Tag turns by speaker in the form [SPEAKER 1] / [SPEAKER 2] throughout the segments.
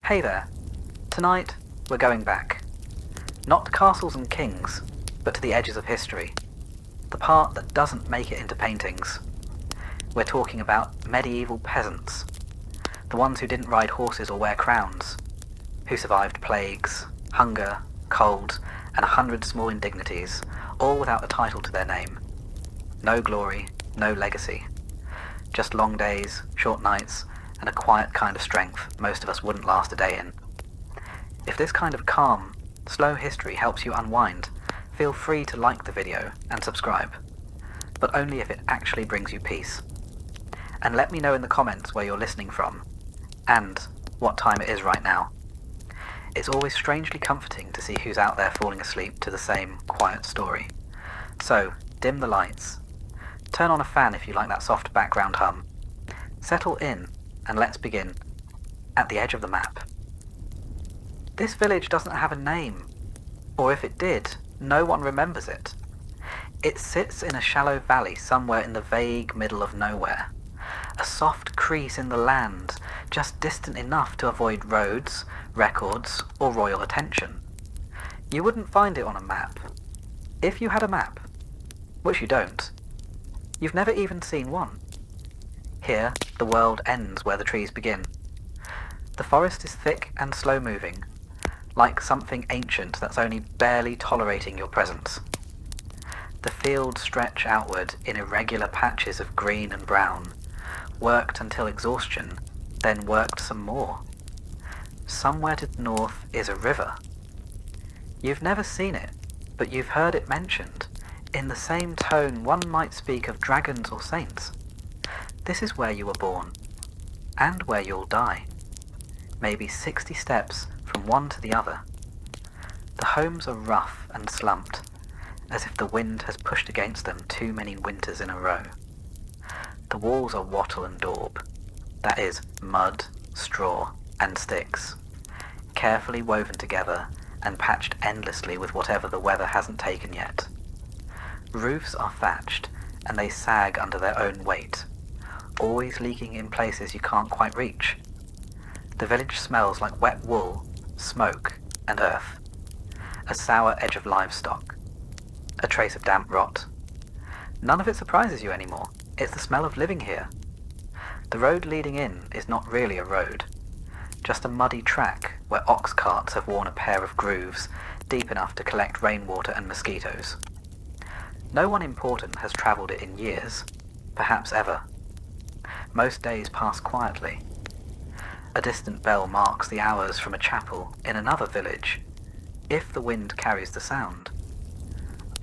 [SPEAKER 1] Hey there. Tonight, we're going back. Not to castles and kings, but to the edges of history. The part that doesn't make it into paintings. We're talking about medieval peasants. The ones who didn't ride horses or wear crowns. Who survived plagues, hunger, cold, and 100 small indignities, all without a title to their name. No glory, no legacy. Just long days, short nights, and a quiet kind of strength most of us wouldn't last a day in. If this kind of calm, slow history helps you unwind, feel free to like the video and subscribe, but only if it actually brings you peace. And let me know in the comments where you're listening from, and what time it is right now. It's always strangely comforting to see who's out there falling asleep to the same quiet story. So, dim the lights. Turn on a fan if you like that soft background hum. Settle in, and let's begin. At the edge of the map. This village doesn't have a name, or if it did, no one remembers it. It sits in a shallow valley somewhere in the vague middle of nowhere. A soft crease in the land, just distant enough to avoid roads, records, or royal attention. You wouldn't find it on a map. If you had a map, which you don't, you've never even seen one. Here, the world ends where the trees begin. The forest is thick and slow-moving, like something ancient that's only barely tolerating your presence. The fields stretch outward in irregular patches of green and brown, worked until exhaustion, then worked some more. Somewhere to the north is a river. You've never seen it, but you've heard it mentioned, in the same tone one might speak of dragons or saints. This is where you were born, and where you'll die. Maybe 60 steps from one to the other. The homes are rough and slumped, as if the wind has pushed against them too many winters in a row. The walls are wattle and daub, that is, mud, straw, and sticks, carefully woven together and patched endlessly with whatever the weather hasn't taken yet. Roofs are thatched, and they sag under their own weight, always leaking in places you can't quite reach. The village smells like wet wool, smoke, and earth. A sour edge of livestock. A trace of damp rot. None of it surprises you anymore. It's the smell of living here. The road leading in is not really a road, just a muddy track where ox carts have worn a pair of grooves deep enough to collect rainwater and mosquitoes. No one important has travelled it in years, perhaps ever. Most days pass quietly. A distant bell marks the hours from a chapel in another village, if the wind carries the sound.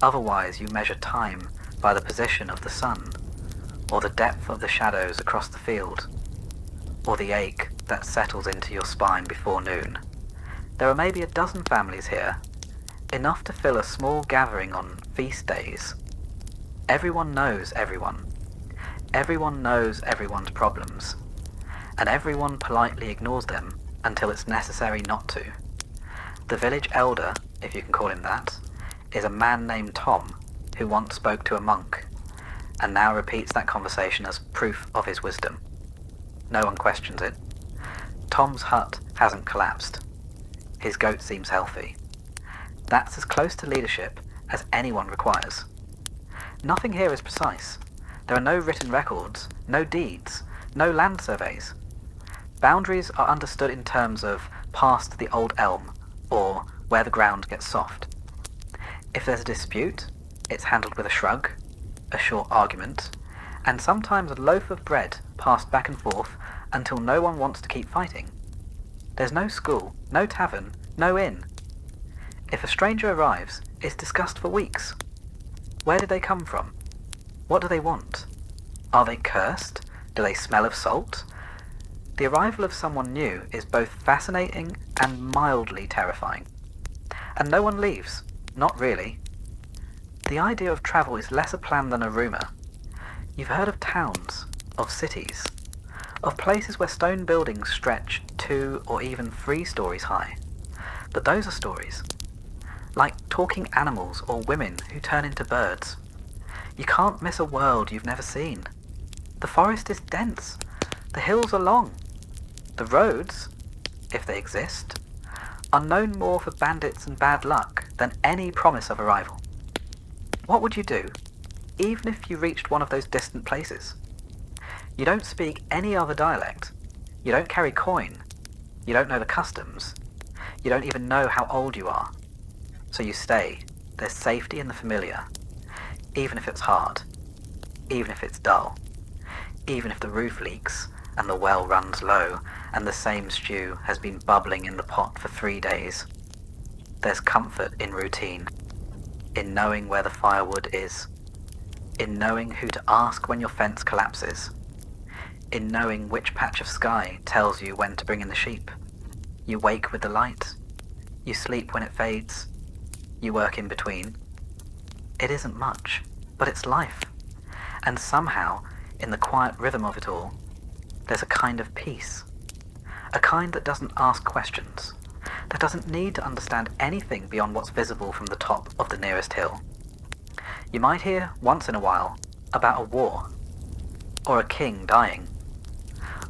[SPEAKER 1] Otherwise you measure time by the position of the sun, or the depth of the shadows across the field, or the ache that settles into your spine before noon. There are maybe a dozen families here, enough to fill a small gathering on feast days. Everyone knows everyone. Everyone knows everyone's problems, and everyone politely ignores them until it's necessary not to. The village elder, if you can call him that, is a man named Tom, who once spoke to a monk, and now repeats that conversation as proof of his wisdom. No one questions it. Tom's hut hasn't collapsed. His goat seems healthy. That's as close to leadership as anyone requires. Nothing here is precise. There are no written records, no deeds, no land surveys. Boundaries are understood in terms of past the old elm, or where the ground gets soft. If there's a dispute, it's handled with a shrug, a short argument, and sometimes a loaf of bread passed back and forth until no one wants to keep fighting. There's no school, no tavern, no inn. If a stranger arrives, it's discussed for weeks. Where did they come from? What do they want? Are they cursed? Do they smell of salt? The arrival of someone new is both fascinating and mildly terrifying. And no one leaves. Not really. The idea of travel is less a plan than a rumour. You've heard of towns, of cities, of places where stone buildings stretch 2 or even 3 stories high. But those are stories. Like talking animals or women who turn into birds. You can't miss a world you've never seen. The forest is dense. The hills are long. The roads, if they exist, are known more for bandits and bad luck than any promise of arrival. What would you do, even if you reached one of those distant places? You don't speak any other dialect. You don't carry coin. You don't know the customs. You don't even know how old you are. So you stay. There's safety in the familiar, even if it's hard, even if it's dull, even if the roof leaks and the well runs low and the same stew has been bubbling in the pot for 3 days. There's comfort in routine, in knowing where the firewood is, in knowing who to ask when your fence collapses, in knowing which patch of sky tells you when to bring in the sheep. You wake with the light, you sleep when it fades, you work in between. It isn't much, but it's life. And somehow, in the quiet rhythm of it all, there's a kind of peace. A kind that doesn't ask questions, that doesn't need to understand anything beyond what's visible from the top of the nearest hill. You might hear, once in a while, about a war, or a king dying,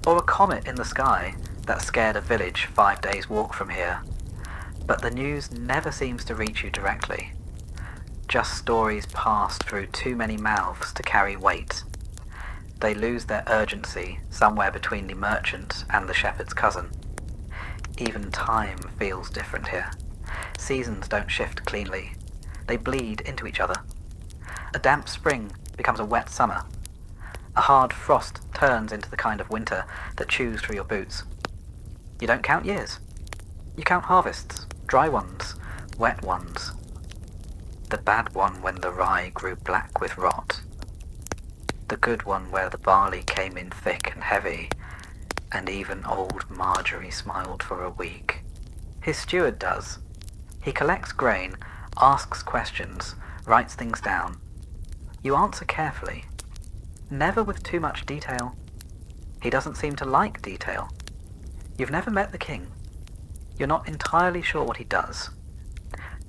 [SPEAKER 1] or a comet in the sky that scared a village 5 days' walk from here. But the news never seems to reach you directly. Just stories passed through too many mouths to carry weight. They lose their urgency somewhere between the merchant and the shepherd's cousin. Even time feels different here. Seasons don't shift cleanly. They bleed into each other. A damp spring becomes a wet summer. A hard frost turns into the kind of winter that chews through your boots. You don't count years. You count harvests, dry ones, wet ones. The bad one when the rye grew black with rot. The good one where the barley came in thick and heavy, and even old Marjorie smiled for a week. His steward does. He collects grain, asks questions, writes things down. You answer carefully, never with too much detail. He doesn't seem to like detail. You've never met the king. You're not entirely sure what he does,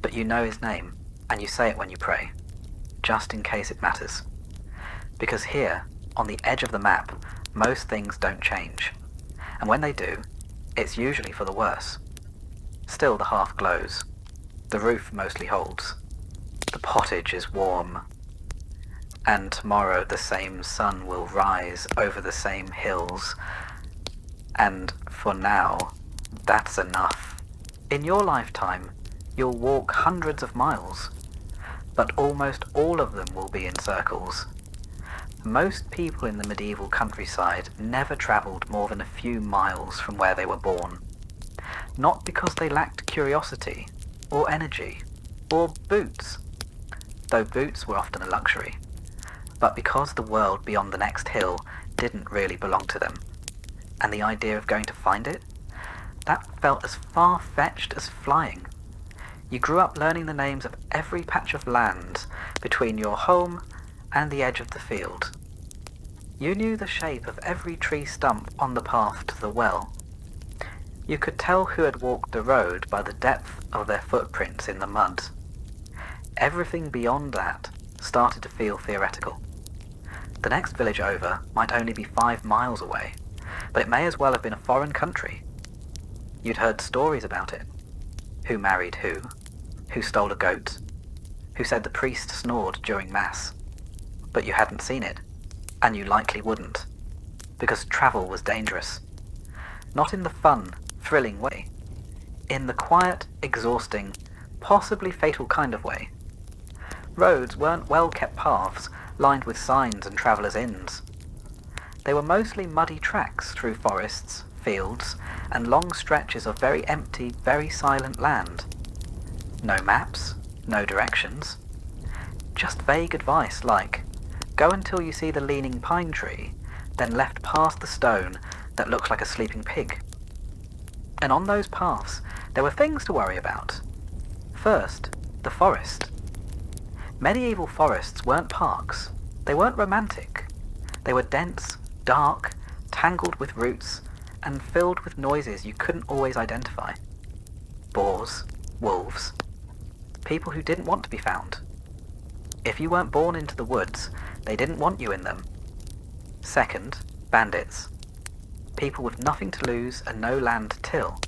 [SPEAKER 1] but you know his name, and you say it when you pray, just in case it matters. Because here, on the edge of the map, most things don't change, and when they do, it's usually for the worse. Still the hearth glows, the roof mostly holds, the pottage is warm, and tomorrow the same sun will rise over the same hills, and for now, that's enough. In your lifetime, you'll walk hundreds of miles, but almost all of them will be in circles. Most people in the medieval countryside never travelled more than a few miles from where they were born. Not because they lacked curiosity, or energy, or boots, though boots were often a luxury, but because the world beyond the next hill didn't really belong to them, and the idea of going to find it, that felt as far-fetched as flying. You grew up learning the names of every patch of land between your home and the edge of the field. You knew the shape of every tree stump on the path to the well. You could tell who had walked the road by the depth of their footprints in the mud. Everything beyond that started to feel theoretical. The next village over might only be 5 miles away, but it may as well have been a foreign country. You'd heard stories about it. Who married who stole a goat, who said the priest snored during Mass. But you hadn't seen it, and you likely wouldn't, because travel was dangerous. Not in the fun, thrilling way. In the quiet, exhausting, possibly fatal kind of way. Roads weren't well-kept paths lined with signs and travellers' inns. They were mostly muddy tracks through forests, fields, and long stretches of very empty, very silent land. No maps, no directions. Just vague advice like, go until you see the leaning pine tree, then left past the stone that looks like a sleeping pig. And on those paths, there were things to worry about. First, the forest. Medieval forests weren't parks. They weren't romantic. They were dense, dark, tangled with roots, and filled with noises you couldn't always identify. Boars, wolves, people who didn't want to be found. If you weren't born into the woods, they didn't want you in them. Second, bandits. People with nothing to lose and no land to till.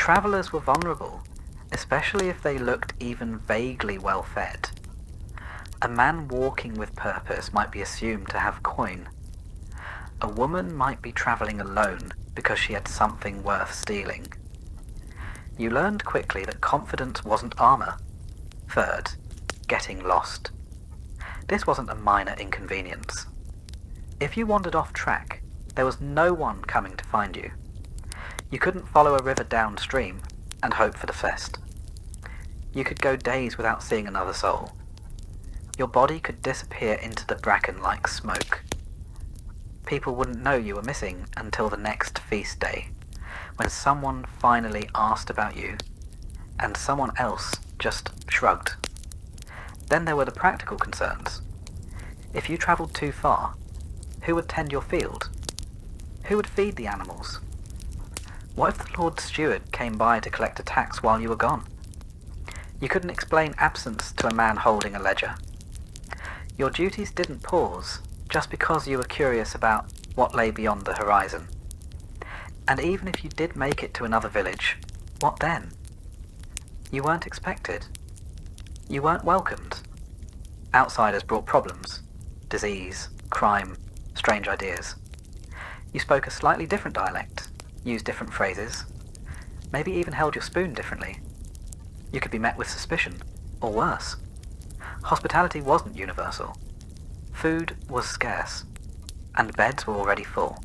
[SPEAKER 1] Travellers were vulnerable, especially if they looked even vaguely well fed. A man walking with purpose might be assumed to have coin. A woman might be travelling alone because she had something worth stealing. You learned quickly that confidence wasn't armour. Third, getting lost. This wasn't a minor inconvenience. If you wandered off track, there was no one coming to find you. You couldn't follow a river downstream and hope for the fest. You could go days without seeing another soul. Your body could disappear into the bracken like smoke. People wouldn't know you were missing until the next feast day, when someone finally asked about you, and someone else just shrugged. Then there were the practical concerns. If you travelled too far, who would tend your field? Who would feed the animals? What if the Lord Steward came by to collect a tax while you were gone? You couldn't explain absence to a man holding a ledger. Your duties didn't pause just because you were curious about what lay beyond the horizon. And even if you did make it to another village, what then? You weren't expected. You weren't welcomed. Outsiders brought problems, disease, crime, strange ideas. You spoke a slightly different dialect, used different phrases, maybe even held your spoon differently. You could be met with suspicion, or worse. Hospitality wasn't universal. Food was scarce, and beds were already full.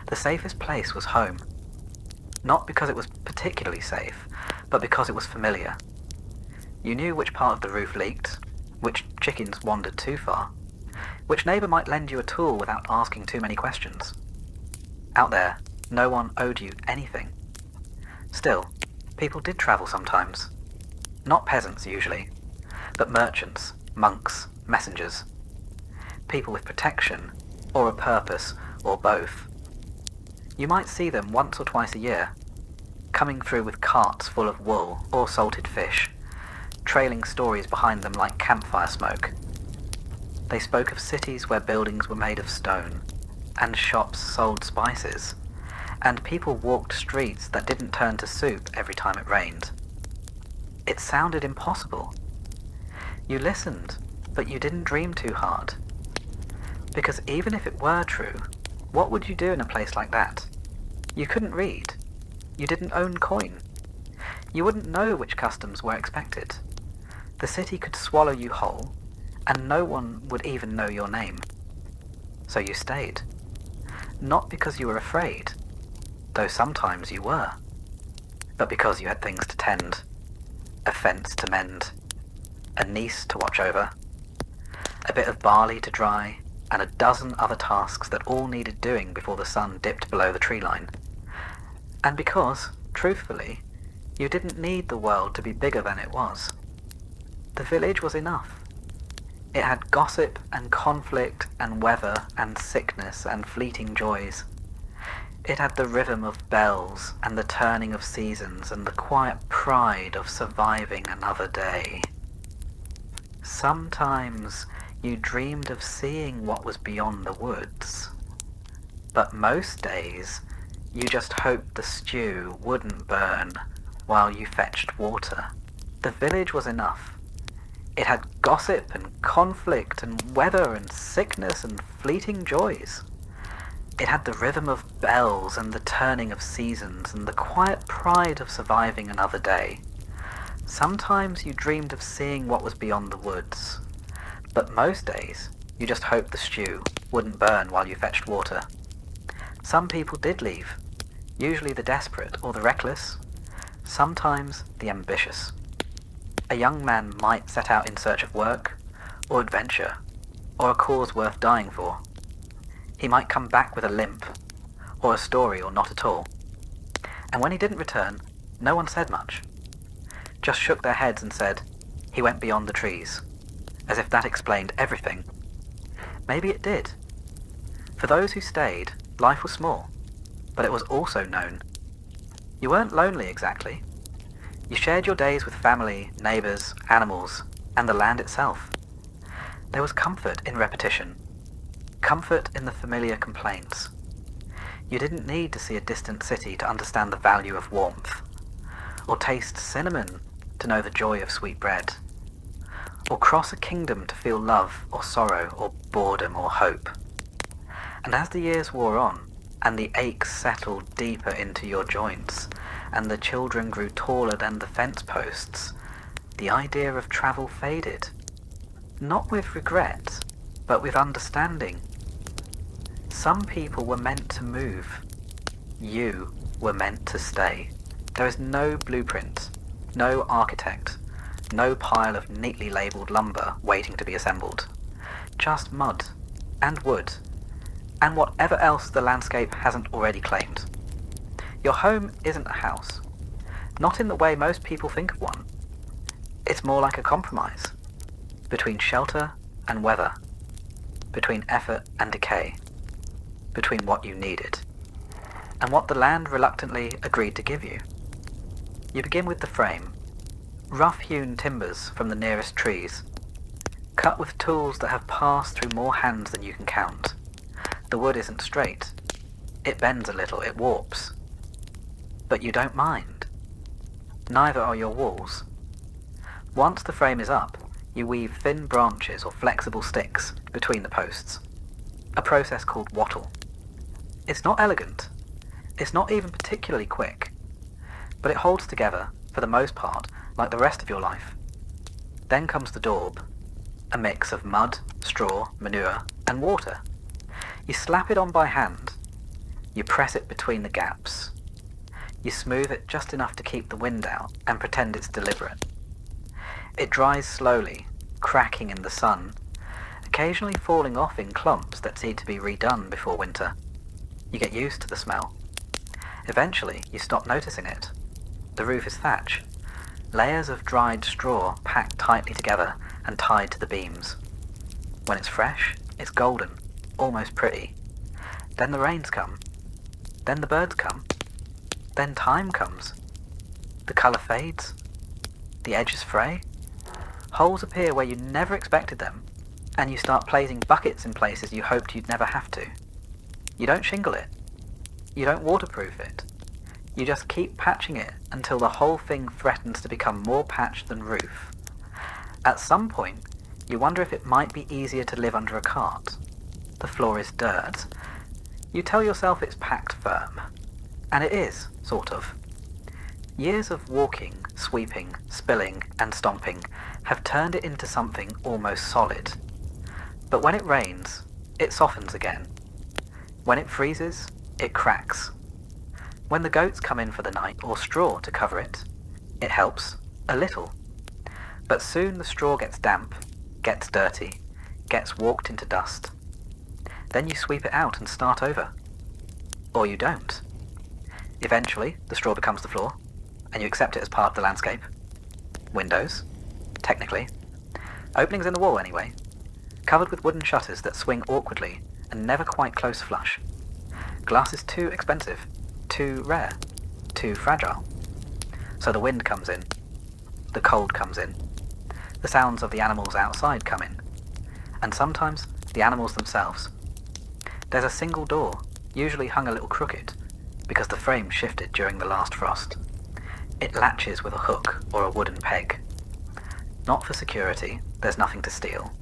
[SPEAKER 1] The safest place was home. Not because it was particularly safe, but because it was familiar. You knew which part of the roof leaked, which chickens wandered too far, which neighbour might lend you a tool without asking too many questions. Out there, no one owed you anything. Still, people did travel sometimes. Not peasants usually, but merchants, monks, messengers. People with protection, or a purpose, or both. You might see them once or twice a year, coming through with carts full of wool or salted fish, trailing stories behind them like campfire smoke. They spoke of cities where buildings were made of stone, and shops sold spices, and people walked streets that didn't turn to soup every time it rained. It sounded impossible. You listened, but you didn't dream too hard. Because even if it were true, what would you do in a place like that? You couldn't read. You didn't own coin. You wouldn't know which customs were expected. The city could swallow you whole, and no one would even know your name. So you stayed. Not because you were afraid, though sometimes you were, but because you had things to tend, a fence to mend, a niece to watch over, a bit of barley to dry, and a dozen other tasks that all needed doing before the sun dipped below the tree line. And because, truthfully, you didn't need the world to be bigger than it was. The village was enough. It had gossip and conflict and weather and sickness and fleeting joys. It had the rhythm of bells and the turning of seasons and the quiet pride of surviving another day. Sometimes you dreamed of seeing what was beyond the woods, but most days you just hoped the stew wouldn't burn while you fetched water. The village was enough. It had gossip and conflict and weather and sickness and fleeting joys. It had the rhythm of bells and the turning of seasons and the quiet pride of surviving another day. Sometimes you dreamed of seeing what was beyond the woods, but most days you just hoped the stew wouldn't burn while you fetched water. Some people did leave, usually the desperate or the reckless, sometimes the ambitious. A young man might set out in search of work, or adventure, or a cause worth dying for. He might come back with a limp, or a story or not at all. And when he didn't return, no one said much. Just shook their heads and said, "He went beyond the trees," as if that explained everything. Maybe it did. For those who stayed, life was small, but it was also known. You weren't lonely exactly. You shared your days with family, neighbours, animals, and the land itself. There was comfort in repetition, comfort in the familiar complaints. You didn't need to see a distant city to understand the value of warmth, or taste cinnamon to know the joy of sweet bread, or cross a kingdom to feel love or sorrow or boredom or hope. And as the years wore on, and the aches settled deeper into your joints, and the children grew taller than the fence posts, the idea of travel faded. Not with regret, but with understanding. Some people were meant to move. You were meant to stay. There is no blueprint, no architect, no pile of neatly labelled lumber waiting to be assembled. Just mud and wood and whatever else the landscape hasn't already claimed. Your home isn't a house, not in the way most people think of one. It's more like a compromise between shelter and weather, between effort and decay, between what you needed and what the land reluctantly agreed to give you. You begin with the frame, rough-hewn timbers from the nearest trees, cut with tools that have passed through more hands than you can count. The wood isn't straight. It bends a little, it warps. But you don't mind. Neither are your walls. Once the frame is up, you weave thin branches or flexible sticks between the posts, a process called wattle. It's not elegant. It's not even particularly quick, but it holds together, for the most part, like the rest of your life. Then comes the daub, a mix of mud, straw, manure, and water. You slap it on by hand. You press it between the gaps. You smooth it just enough to keep the wind out and pretend it's deliberate. It dries slowly, cracking in the sun, occasionally falling off in clumps that need to be redone before winter. You get used to the smell. Eventually, you stop noticing it. The roof is thatch, layers of dried straw packed tightly together and tied to the beams. When it's fresh, it's golden, almost pretty. Then the rains come. Then the birds come. Then time comes. The colour fades. The edges fray. Holes appear where you never expected them, and you start placing buckets in places you hoped you'd never have to. You don't shingle it. You don't waterproof it. You just keep patching it until the whole thing threatens to become more patch than roof. At some point, you wonder if it might be easier to live under a cart. The floor is dirt. You tell yourself it's packed firm. And it is, sort of. Years of walking, sweeping, spilling, and stomping have turned it into something almost solid. But when it rains, it softens again. When it freezes, it cracks. When the goats come in for the night or straw to cover it, it helps, a little. But soon the straw gets damp, gets dirty, gets walked into dust. Then you sweep it out and start over. Or you don't. Eventually, the straw becomes the floor, and you accept it as part of the landscape. Windows, technically. Openings in the wall, anyway. Covered with wooden shutters that swing awkwardly and never quite close flush. Glass is too expensive, too rare, too fragile. So the wind comes in. The cold comes in. The sounds of the animals outside come in. And sometimes the animals themselves. There's a single door, usually hung a little crooked, because the frame shifted during the last frost. It latches with a hook or a wooden peg. Not for security, there's nothing to steal,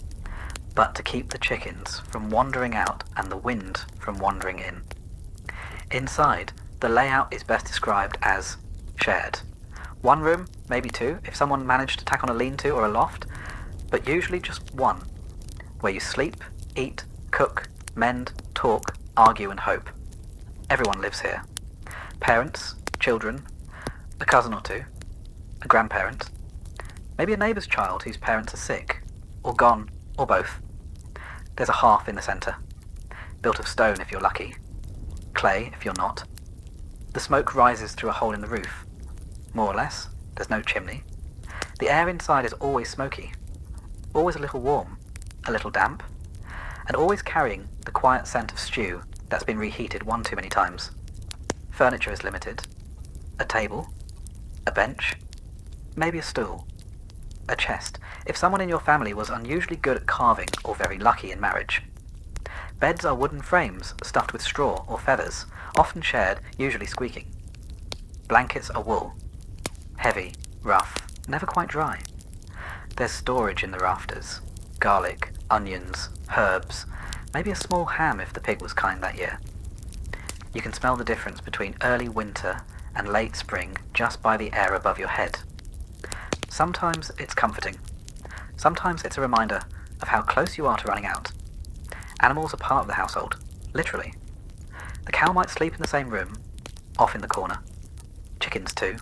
[SPEAKER 1] but to keep the chickens from wandering out and the wind from wandering in. Inside, the layout is best described as shared. One room, maybe two, if someone managed to tack on a lean-to or a loft, but usually just one, where you sleep, eat, cook, mend, talk, argue and hope. Everyone lives here. Parents, children, a cousin or two, a grandparent, maybe a neighbour's child whose parents are sick, or gone, or both. There's a hearth in the centre, built of stone if you're lucky, clay if you're not. The smoke rises through a hole in the roof. More or less, there's no chimney. The air inside is always smoky, always a little warm, a little damp, and always carrying the quiet scent of stew that's been reheated one too many times. Furniture is limited. A table, a bench, maybe a stool, a chest, if someone in your family was unusually good at carving or very lucky in marriage. Beds are wooden frames stuffed with straw or feathers, often shared, usually squeaking. Blankets are wool. Heavy, rough, never quite dry. There's storage in the rafters. Garlic, onions, herbs, maybe a small ham if the pig was kind that year. You can smell the difference between early winter and late spring just by the air above your head. Sometimes it's comforting. Sometimes it's a reminder of how close you are to running out. Animals are part of the household, literally. The cow might sleep in the same room, off in the corner. Chickens too.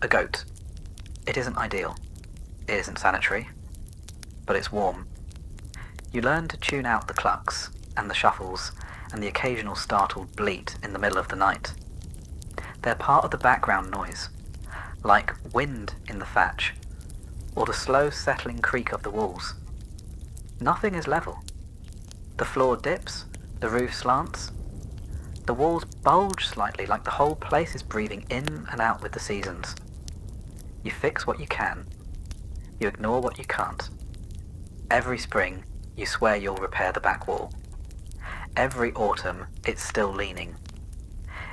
[SPEAKER 1] A goat. It isn't ideal. It isn't sanitary. But it's warm. You learn to tune out the clucks and the shuffles and the occasional startled bleat in the middle of the night. They're part of the background noise, like wind in the thatch, or the slow settling creak of the walls. Nothing is level. The floor dips, the roof slants. The walls bulge slightly like the whole place is breathing in and out with the seasons. You fix what you can. You ignore what you can't. Every spring, you swear you'll repair the back wall. Every autumn, it's still leaning.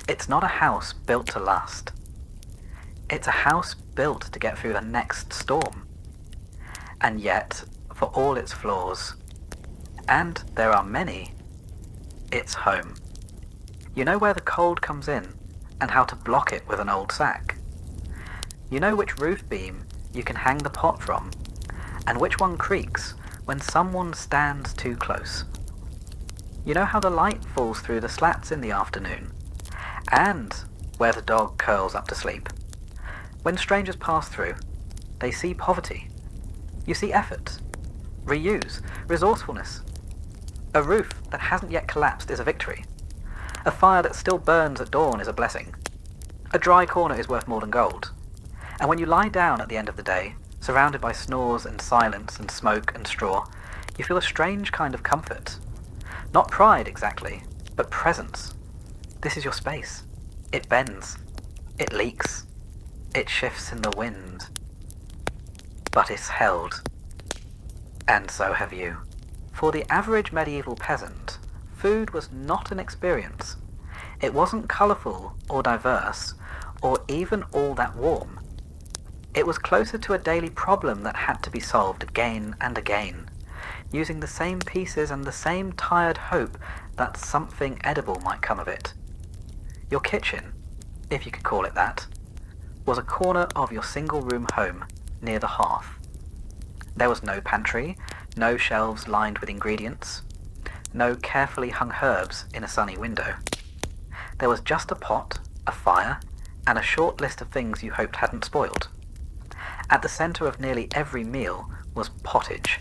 [SPEAKER 1] It's not a house built to last. It's a house built to get through the next storm. And yet, for all its flaws, and there are many, it's home. You know where the cold comes in and how to block it with an old sack. You know which roof beam you can hang the pot from and which one creaks when someone stands too close. You know how the light falls through the slats in the afternoon and where the dog curls up to sleep. When strangers pass through, they see poverty. You see effort, reuse, resourcefulness. A roof that hasn't yet collapsed is a victory. A fire that still burns at dawn is a blessing. A dry corner is worth more than gold. And when you lie down at the end of the day, surrounded by snores and silence and smoke and straw, you feel a strange kind of comfort. Not pride exactly, but presence. This is your space. It bends. It leaks. It shifts in the wind. But it's held. And so have you. For the average medieval peasant, food was not an experience. It wasn't colourful or diverse, or even all that warm. It was closer to a daily problem that had to be solved again and again, using the same pieces and the same tired hope that something edible might come of it. Your kitchen, if you could call it that, was a corner of your single-room home near the hearth. There was no pantry, no shelves lined with ingredients, no carefully hung herbs in a sunny window. There was just a pot, a fire, and a short list of things you hoped hadn't spoiled. At the centre of nearly every meal was pottage,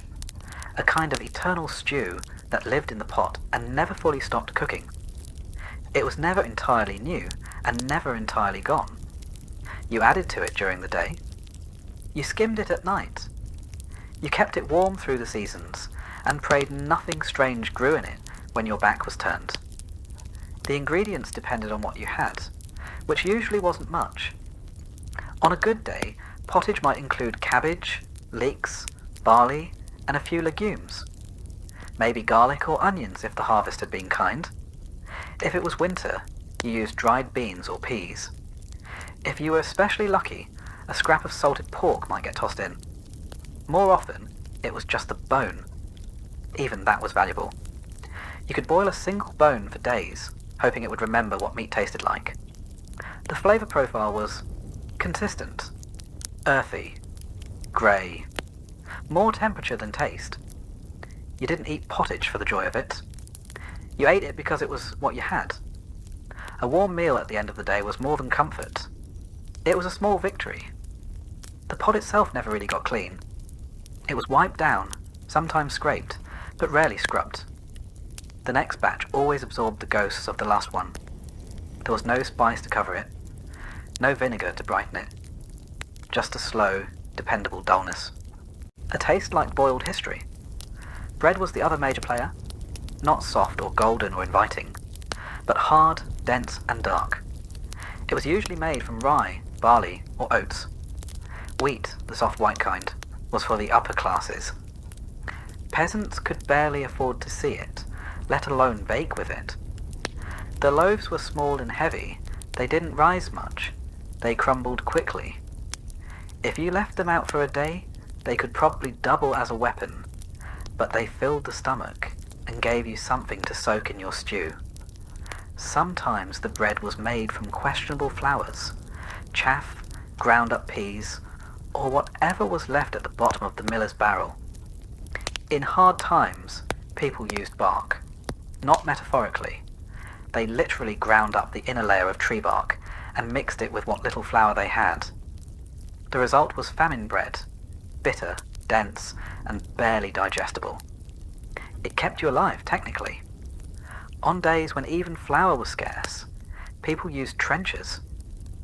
[SPEAKER 1] a kind of eternal stew that lived in the pot and never fully stopped cooking. It was never entirely new and never entirely gone. You added to it during the day. You skimmed it at night. You kept it warm through the seasons and prayed nothing strange grew in it when your back was turned. The ingredients depended on what you had, which usually wasn't much. On a good day, pottage might include cabbage, leeks, barley, and a few legumes. Maybe garlic or onions if the harvest had been kind. If it was winter, you used dried beans or peas. If you were especially lucky, a scrap of salted pork might get tossed in. More often, it was just the bone. Even that was valuable. You could boil a single bone for days, hoping it would remember what meat tasted like. The flavour profile was consistent, earthy, grey, more temperature than taste. You didn't eat pottage for the joy of it. You ate it because it was what you had. A warm meal at the end of the day was more than comfort. It was a small victory. The pot itself never really got clean. It was wiped down, sometimes scraped, but rarely scrubbed. The next batch always absorbed the ghosts of the last one. There was no spice to cover it, no vinegar to brighten it. Just a slow, dependable dullness. A taste like boiled history. Bread was the other major player. Not soft or golden or inviting, but hard, dense and dark. It was usually made from rye, barley or oats. Wheat, the soft white kind, was for the upper classes. Peasants could barely afford to see it, let alone bake with it. The loaves were small and heavy. They didn't rise much. They crumbled quickly. If you left them out for a day, they could probably double as a weapon, but they filled the stomach and gave you something to soak in your stew. Sometimes the bread was made from questionable flours, chaff, ground up peas, or whatever was left at the bottom of the miller's barrel. In hard times, people used bark. Not metaphorically. They literally ground up the inner layer of tree bark and mixed it with what little flour they had. The result was famine bread, bitter, dense, and barely digestible. It kept you alive, technically. On days when even flour was scarce, people used trenchers,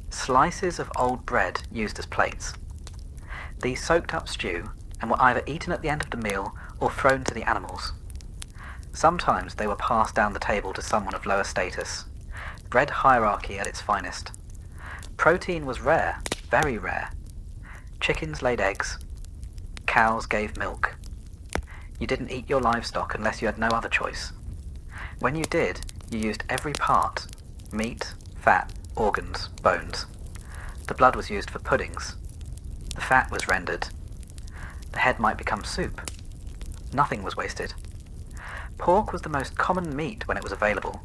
[SPEAKER 1] slices of old bread used as plates. These soaked up stew and were either eaten at the end of the meal or thrown to the animals. Sometimes they were passed down the table to someone of lower status. Bread hierarchy at its finest. Protein was rare, very rare. Chickens laid eggs. Cows gave milk. You didn't eat your livestock unless you had no other choice. When you did, you used every part: meat, fat, organs, bones. The blood was used for puddings. The fat was rendered. The head might become soup. Nothing was wasted. Pork was the most common meat when it was available.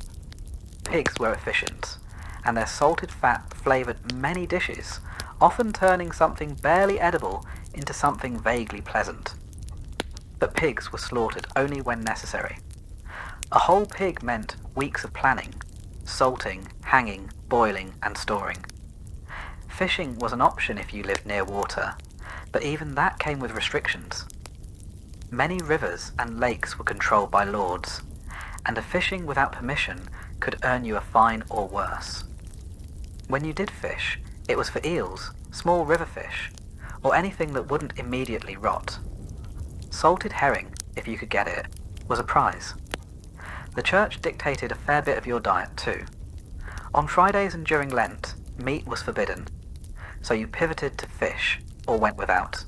[SPEAKER 1] Pigs were efficient, and their salted fat flavoured many dishes, often turning something barely edible into something vaguely pleasant. But pigs were slaughtered only when necessary. A whole pig meant weeks of planning, salting, hanging, boiling, and storing. Fishing was an option if you lived near water, but even that came with restrictions. Many rivers and lakes were controlled by lords, and a fishing without permission could earn you a fine or worse. When you did fish, it was for eels, small river fish, or anything that wouldn't immediately rot. Salted herring, if you could get it, was a prize. The church dictated a fair bit of your diet too. On Fridays and during Lent, meat was forbidden, so you pivoted to fish or went without.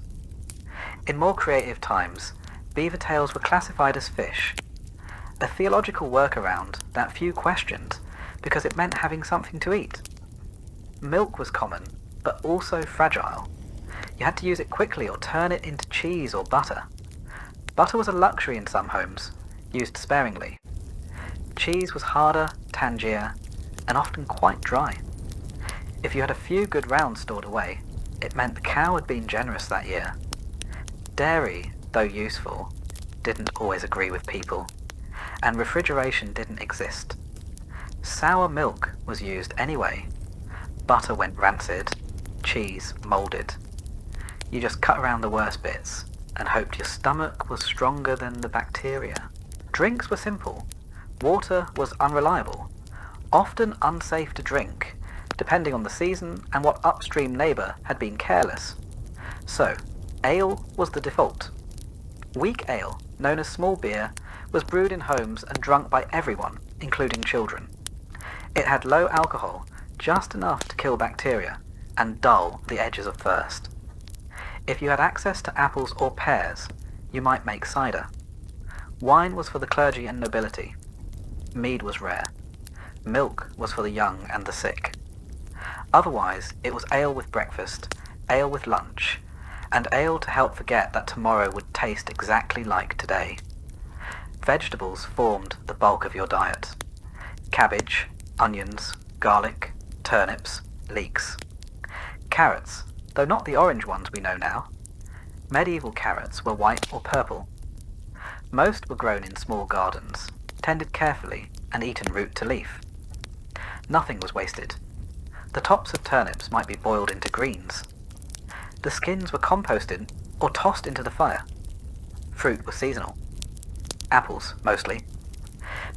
[SPEAKER 1] In more creative times, beaver tails were classified as fish, a theological workaround that few questioned because it meant having something to eat. Milk was common, but also fragile. You had to use it quickly or turn it into cheese or butter. Butter was a luxury in some homes, used sparingly. Cheese was harder, tangier, and often quite dry. If you had a few good rounds stored away, it meant the cow had been generous that year. Dairy, though useful, didn't always agree with people, and refrigeration didn't exist. Sour milk was used anyway. Butter went rancid, cheese moulded. You just cut around the worst bits and hoped your stomach was stronger than the bacteria. Drinks were simple. Water was unreliable, often unsafe to drink, depending on the season and what upstream neighbour had been careless. So, ale was the default. Weak ale, known as small beer, was brewed in homes and drunk by everyone, including children. It had low alcohol, just enough to kill bacteria, and dull the edges of thirst. If you had access to apples or pears, you might make cider. Wine was for the clergy and nobility. Mead was rare. Milk was for the young and the sick. Otherwise, it was ale with breakfast, ale with lunch, and ale to help forget that tomorrow would taste exactly like today. Vegetables formed the bulk of your diet. Cabbage, onions, garlic, turnips, leeks. Carrots, though not the orange ones we know now. Medieval carrots were white or purple. Most were grown in small gardens, tended carefully, and eaten root to leaf. Nothing was wasted. The tops of turnips might be boiled into greens. The skins were composted or tossed into the fire. Fruit was seasonal. Apples, mostly.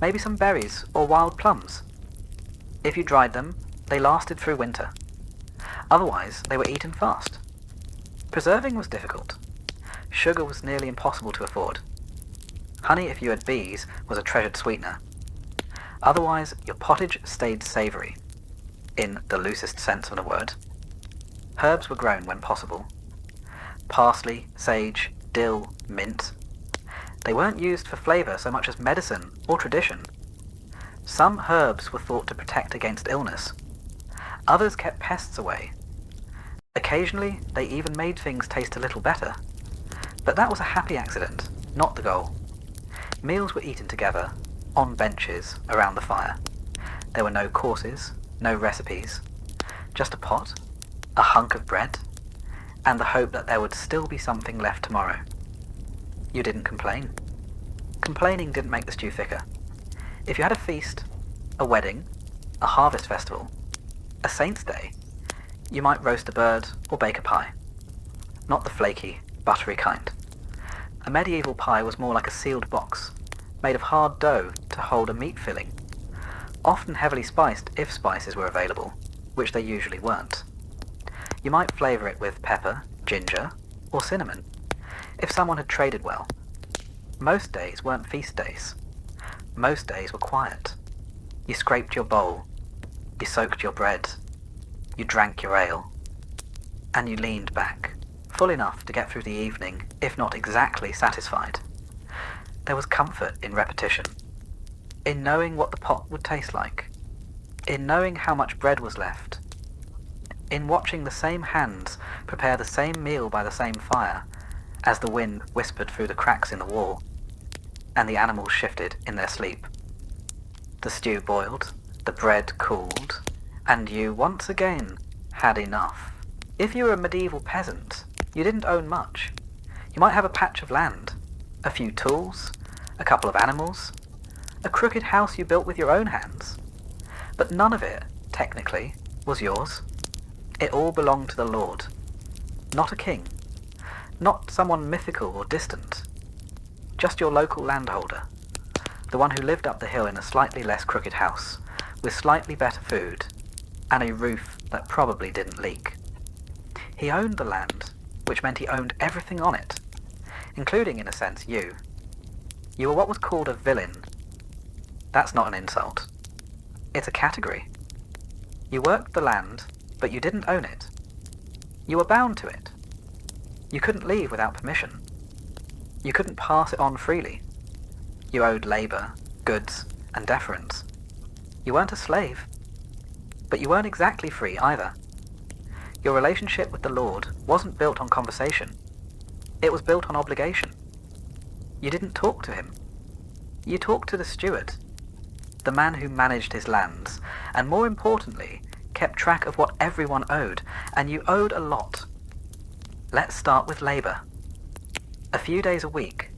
[SPEAKER 1] Maybe some berries or wild plums. If you dried them, they lasted through winter. Otherwise, they were eaten fast. Preserving was difficult. Sugar was nearly impossible to afford. Honey, if you had bees, was a treasured sweetener. Otherwise, your pottage stayed savoury, in the loosest sense of the word. Herbs were grown when possible. Parsley, sage, dill, mint. They weren't used for flavour so much as medicine or tradition. Some herbs were thought to protect against illness. Others kept pests away. Occasionally, they even made things taste a little better. But that was a happy accident, not the goal. Meals were eaten together, on benches, around the fire. There were no courses, no recipes, just a pot, a hunk of bread, and the hope that there would still be something left tomorrow. You didn't complain. Complaining didn't make the stew thicker. If you had a feast, a wedding, a harvest festival, a saint's day, you might roast a bird or bake a pie. Not the flaky, buttery kind. A medieval pie was more like a sealed box, made of hard dough to hold a meat filling, often heavily spiced if spices were available, which they usually weren't. You might flavour it with pepper, ginger, or cinnamon, if someone had traded well. Most days weren't feast days. Most days were quiet. You scraped your bowl, you soaked your bread, you drank your ale, and you leaned back, full enough to get through the evening, if not exactly satisfied. There was comfort in repetition, in knowing what the pot would taste like, in knowing how much bread was left, in watching the same hands prepare the same meal by the same fire as the wind whispered through the cracks in the wall, and the animals shifted in their sleep. The stew boiled, the bread cooled, and you once again had enough. If you were a medieval peasant, you didn't own much. You might have a patch of land, a few tools, a couple of animals, a crooked house you built with your own hands. But none of it, technically, was yours. It all belonged to the Lord, not a king, not someone mythical or distant, just your local landholder, the one who lived up the hill in a slightly less crooked house, with slightly better food, and a roof that probably didn't leak. He owned the land, which meant he owned everything on it, including, in a sense, you. You were what was called a villain. That's not an insult. It's a category. You worked the land, but you didn't own it. You were bound to it. You couldn't leave without permission. You couldn't pass it on freely. You owed labour, goods, and deference. You weren't a slave, but you weren't exactly free either. Your relationship with the Lord wasn't built on conversation. It was built on obligation. You didn't talk to him. You talked to the steward, the man who managed his lands, and more importantly, kept track of what everyone owed, and you owed a lot. Let's start with labour. A few days a week,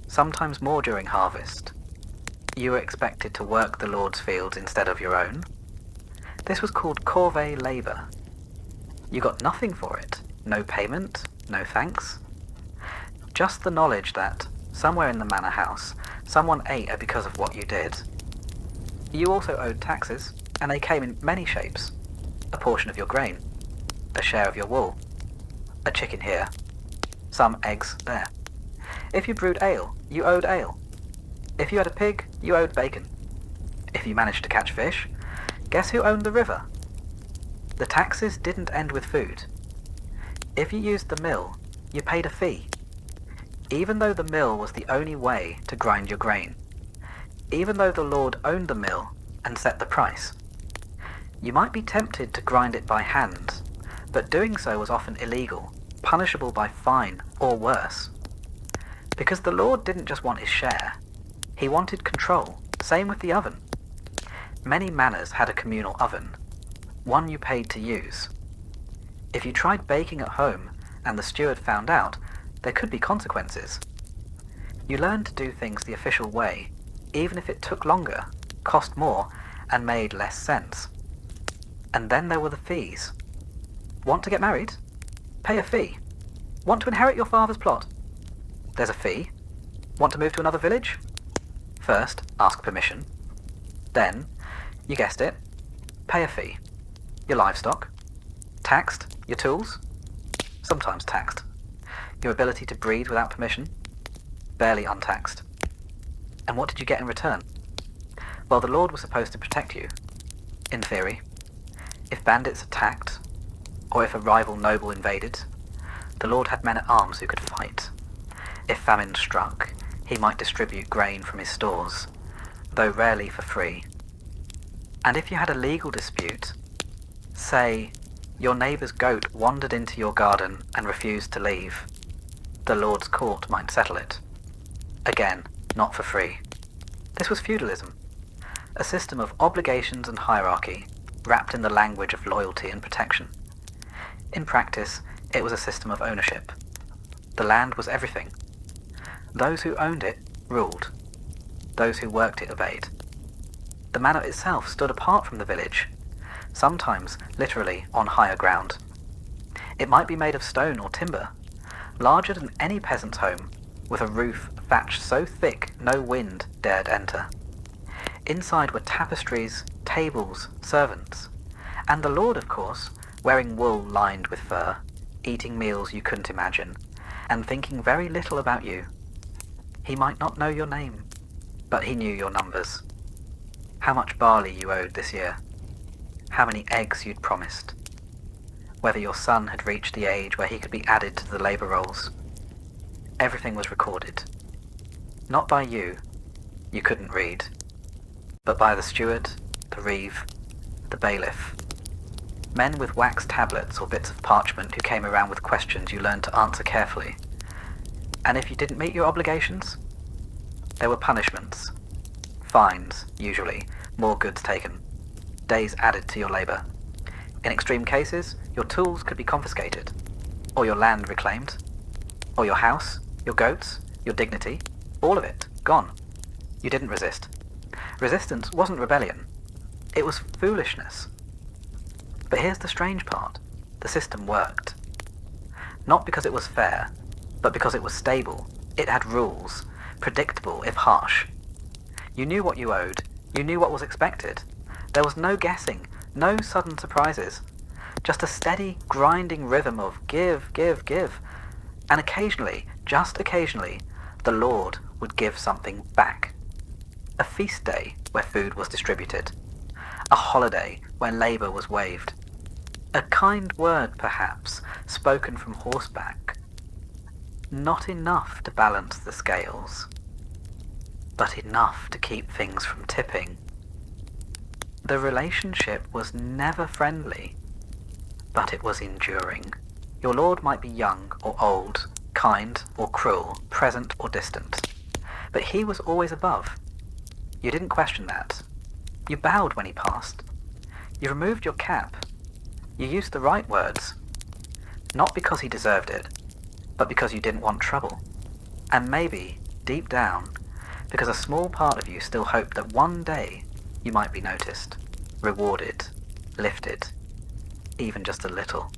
[SPEAKER 1] sometimes more during harvest, you were expected to work the Lord's fields instead of your own. This was called corvée labour. You got nothing for it, no payment, no thanks. Just the knowledge that, somewhere in the manor house, someone ate because of what you did. You also owed taxes, and they came in many shapes. A portion of your grain, a share of your wool, a chicken here, some eggs there. If you brewed ale, you owed ale. If you had a pig, you owed bacon. If you managed to catch fish, guess who owned the river? The taxes didn't end with food. If you used the mill, you paid a fee, even though the mill was the only way to grind your grain, even though the Lord owned the mill and set the price. You might be tempted to grind it by hand, but doing so was often illegal, punishable by fine or worse. Because the Lord didn't just want his share, he wanted control, same with the oven. Many manors had a communal oven, one you paid to use. If you tried baking at home and the steward found out, there could be consequences. You learned to do things the official way, even if it took longer, cost more, and made less sense. And then there were the fees. Want to get married? Pay a fee. Want to inherit your father's plot? There's a fee. Want to move to another village? First, ask permission. Then, you guessed it, pay a fee. Your livestock? Taxed? Your tools? Sometimes taxed. Your ability to breed without permission? Barely untaxed. And what did you get in return? Well, the Lord was supposed to protect you, in theory. If bandits attacked, or if a rival noble invaded, the Lord had men-at-arms who could fight. If famine struck, he might distribute grain from his stores, though rarely for free. And if you had a legal dispute, say, Your neighbour's goat wandered into your garden and refused to leave. The Lord's court might settle it. Again, not for free. This was feudalism, a system of obligations and hierarchy, wrapped in the language of loyalty and protection. In practice, it was a system of ownership. The land was everything. Those who owned it ruled. Those who worked it obeyed. The manor itself stood apart from the village, sometimes literally on higher ground. It might be made of stone or timber, larger than any peasant's home, with a roof thatched so thick no wind dared enter. Inside were tapestries, tables, servants, and the lord, of course, wearing wool lined with fur, eating meals you couldn't imagine, and thinking very little about you. He might not know your name, but he knew your numbers. How much barley you owed this year. How many eggs you'd promised. Whether your son had reached the age where he could be added to the labour rolls. Everything was recorded. Not by you couldn't read, but by the steward, the reeve, the bailiff. Men with wax tablets or bits of parchment who came around with questions you learned to answer carefully. And if you didn't meet your obligations, there were punishments. Fines, usually, more goods taken, days added to your labour. In extreme cases, your tools could be confiscated, or your land reclaimed, or your house, your goats, your dignity, all of it, gone. You didn't resist. Resistance wasn't rebellion. It was foolishness. But here's the strange part. The system worked. Not because it was fair, but because it was stable. It had rules, predictable if harsh. You knew what you owed. You knew what was expected. There was no guessing, no sudden surprises. Just a steady, grinding rhythm of give, give, give. And occasionally, just occasionally, the Lord would give something back. A feast day where food was distributed. A holiday where labour was waived. A kind word, perhaps, spoken from horseback. Not enough to balance the scales, but enough to keep things from tipping. The relationship was never friendly, but it was enduring. Your lord might be young or old, kind or cruel, present or distant, but he was always above. You didn't question that. You bowed when he passed. You removed your cap. You used the right words, not because he deserved it, but because you didn't want trouble. And maybe, deep down, because a small part of you still hoped that one day you might be noticed, rewarded, lifted, even just a little.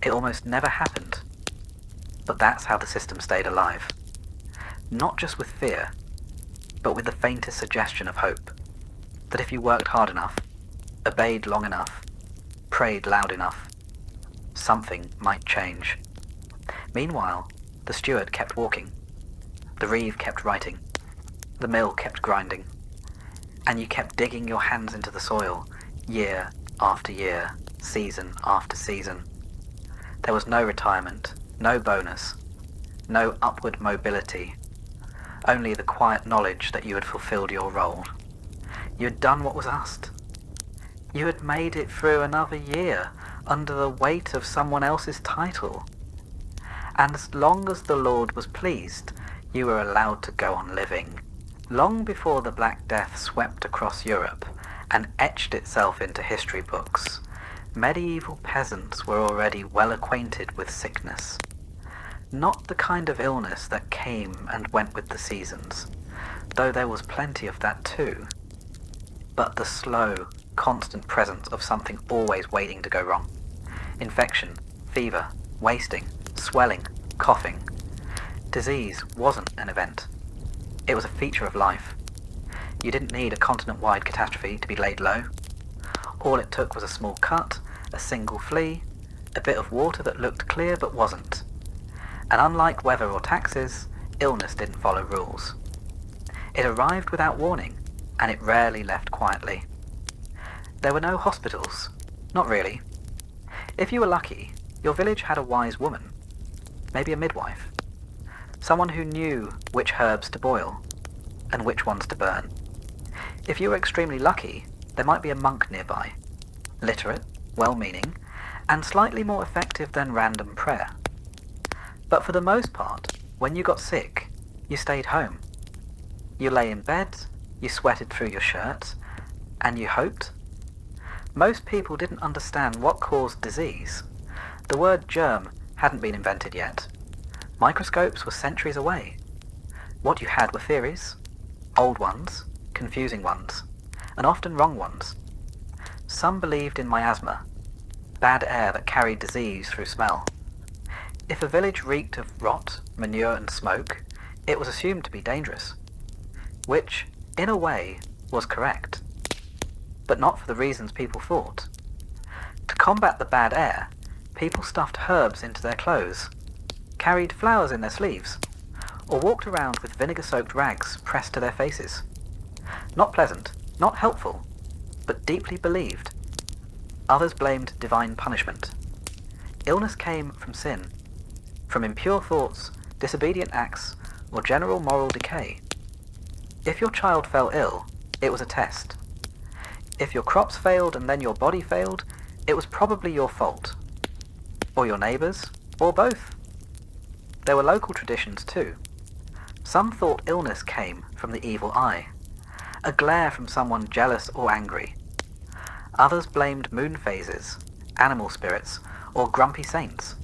[SPEAKER 1] It almost never happened, but that's how the system stayed alive. Not just with fear, but with the faintest suggestion of hope, that if you worked hard enough, obeyed long enough, prayed loud enough, something might change. Meanwhile, the steward kept walking, the reeve kept writing, the mill kept grinding, and you kept digging your hands into the soil, year after year, season after season. There was no retirement, no bonus, no upward mobility, only the quiet knowledge that you had fulfilled your role. You had done what was asked. You had made it through another year under the weight of someone else's title. And as long as the Lord was pleased, you were allowed to go on living. Long before the Black Death swept across Europe and etched itself into history books, medieval peasants were already well acquainted with sickness. Not the kind of illness that came and went with the seasons, though there was plenty of that too, but the slow, constant presence of something always waiting to go wrong. Infection, fever, wasting, swelling, coughing. Disease wasn't an event. It was a feature of life. You didn't need a continent-wide catastrophe to be laid low. All it took was a small cut, a single flea, a bit of water that looked clear but wasn't. And unlike weather or taxes, illness didn't follow rules. It arrived without warning, and it rarely left quietly. There were no hospitals. Not really. If you were lucky, your village had a wise woman, maybe a midwife, someone who knew which herbs to boil and which ones to burn. If you were extremely lucky, there might be a monk nearby, literate, well-meaning, and slightly more effective than random prayer. But for the most part, when you got sick, you stayed home. You lay in bed, you sweated through your shirt, and you hoped. Most people didn't understand what caused disease. The word germ hadn't been invented yet. Microscopes were centuries away. What you had were theories, old ones, confusing ones, and often wrong ones. Some believed in miasma, bad air that carried disease through smell. If a village reeked of rot, manure and smoke, it was assumed to be dangerous, which, in a way, was correct, but not for the reasons people thought. To combat the bad air, people stuffed herbs into their clothes, carried flowers in their sleeves, or walked around with vinegar-soaked rags pressed to their faces. Not pleasant, not helpful, but deeply believed. Others blamed divine punishment. Illness came from sin, from impure thoughts, disobedient acts, or general moral decay. If your child fell ill, it was a test. If your crops failed and then your body failed, it was probably your fault. Or your neighbours, or both. There were local traditions too. Some thought illness came from the evil eye, a glare from someone jealous or angry. Others blamed moon phases, animal spirits, or grumpy saints.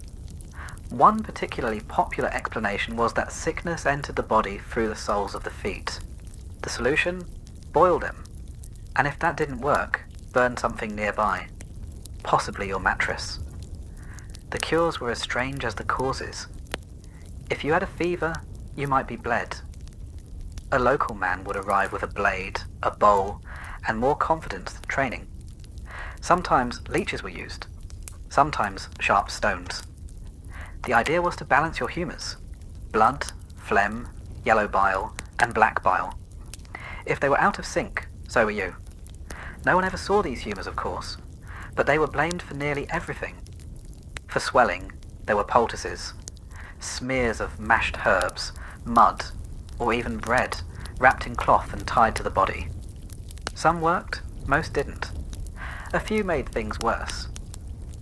[SPEAKER 1] One particularly popular explanation was that sickness entered the body through the soles of the feet. The solution? Boil them. And if that didn't work, burn something nearby, possibly your mattress. The cures were as strange as the causes. If you had a fever, you might be bled. A local man would arrive with a blade, a bowl, and more confidence than training. Sometimes leeches were used, sometimes sharp stones. The idea was to balance your humours: blood, phlegm, yellow bile, and black bile. If they were out of sync, so were you. No one ever saw these humours, of course, but they were blamed for nearly everything. For swelling, there were poultices, smears of mashed herbs, mud, or even bread, wrapped in cloth and tied to the body. Some worked, most didn't. A few made things worse.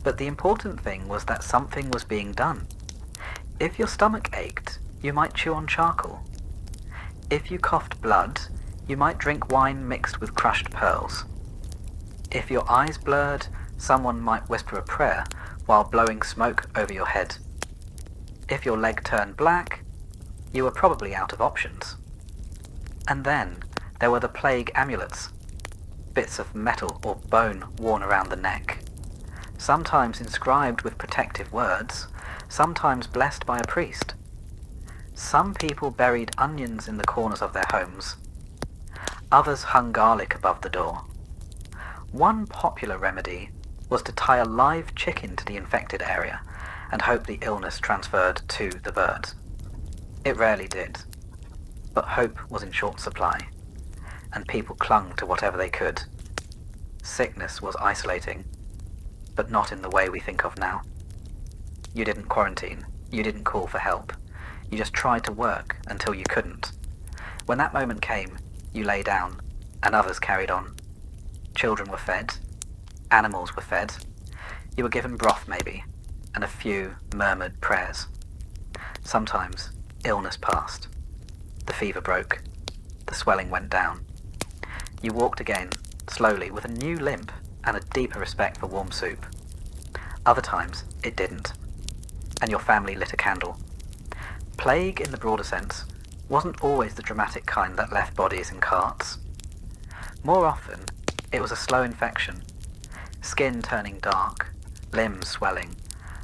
[SPEAKER 1] But the important thing was that something was being done. If your stomach ached, you might chew on charcoal. If you coughed blood, you might drink wine mixed with crushed pearls. If your eyes blurred, someone might whisper a prayer while blowing smoke over your head. If your leg turned black, you were probably out of options. And then there were the plague amulets, bits of metal or bone worn around the neck, sometimes inscribed with protective words, sometimes blessed by a priest. Some people buried onions in the corners of their homes. Others hung garlic above the door. One popular remedy was to tie a live chicken to the infected area and hope the illness transferred to the bird. It rarely did, but hope was in short supply, and people clung to whatever they could. Sickness was isolating, but not in the way we think of now. You didn't quarantine, you didn't call for help, you just tried to work until you couldn't. When that moment came, you lay down, and others carried on. Children were fed, animals were fed, you were given broth maybe, and a few murmured prayers. Sometimes illness passed. The fever broke. The swelling went down. You walked again, slowly, with a new limp and a deeper respect for warm soup. Other times it didn't, and your family lit a candle. Plague, in the broader sense, wasn't always the dramatic kind that left bodies in carts. More often, it was a slow infection, skin turning dark, limbs swelling,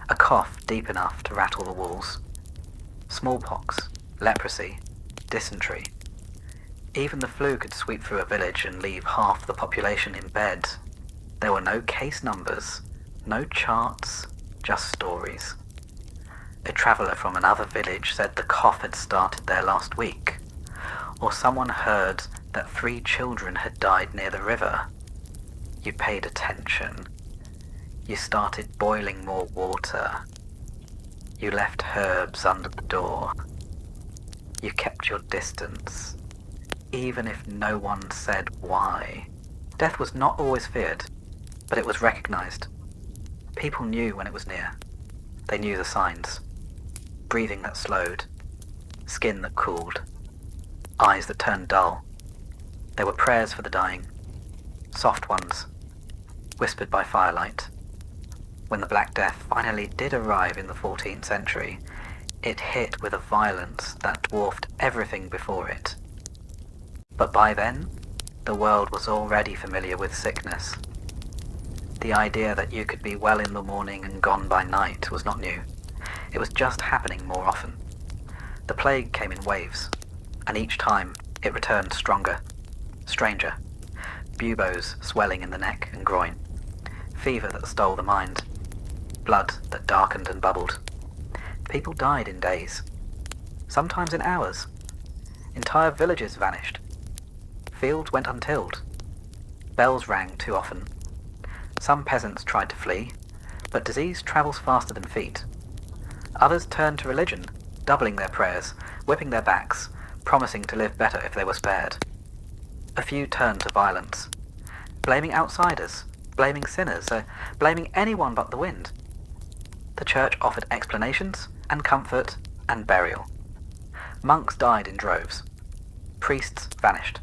[SPEAKER 1] a cough deep enough to rattle the walls. Smallpox, leprosy, dysentery. Even the flu could sweep through a village and leave half the population in bed. There were no case numbers, no charts, just stories. A traveller from another village said the cough had started there last week, or someone heard that 3 children had died near the river. You paid attention. You started boiling more water. You left herbs under the door. You kept your distance, even if no one said why. Death was not always feared, but it was recognized. People knew when it was near. They knew the signs. Breathing that slowed, skin that cooled, eyes that turned dull. There were prayers for the dying, soft ones, whispered by firelight. When the Black Death finally did arrive in the 14th century, it hit with a violence that dwarfed everything before it. But by then, the world was already familiar with sickness. The idea that you could be well in the morning and gone by night was not new. It was just happening more often. The plague came in waves, and each time it returned stronger, stranger. Buboes swelling in the neck and groin, fever that stole the mind, blood that darkened and bubbled. People died in days, sometimes in hours. Entire villages vanished. Fields went untilled. Bells rang too often. Some peasants tried to flee, but disease travels faster than feet. Others turned to religion, doubling their prayers, whipping their backs, promising to live better if they were spared. A few turned to violence, blaming outsiders, blaming sinners, blaming anyone but the wind. The church offered explanations and comfort and burial. Monks died in droves. Priests vanished.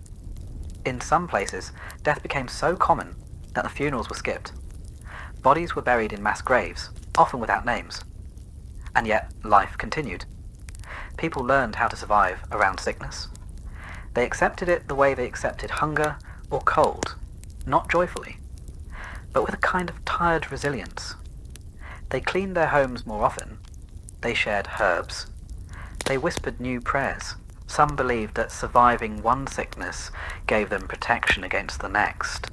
[SPEAKER 1] In some places, death became so common that the funerals were skipped. Bodies were buried in mass graves, often without names. And yet, life continued. People learned how to survive around sickness. They accepted it the way they accepted hunger or cold, not joyfully, but with a kind of tired resilience. They cleaned their homes more often. They shared herbs. They whispered new prayers. Some believed that surviving one sickness gave them protection against the next.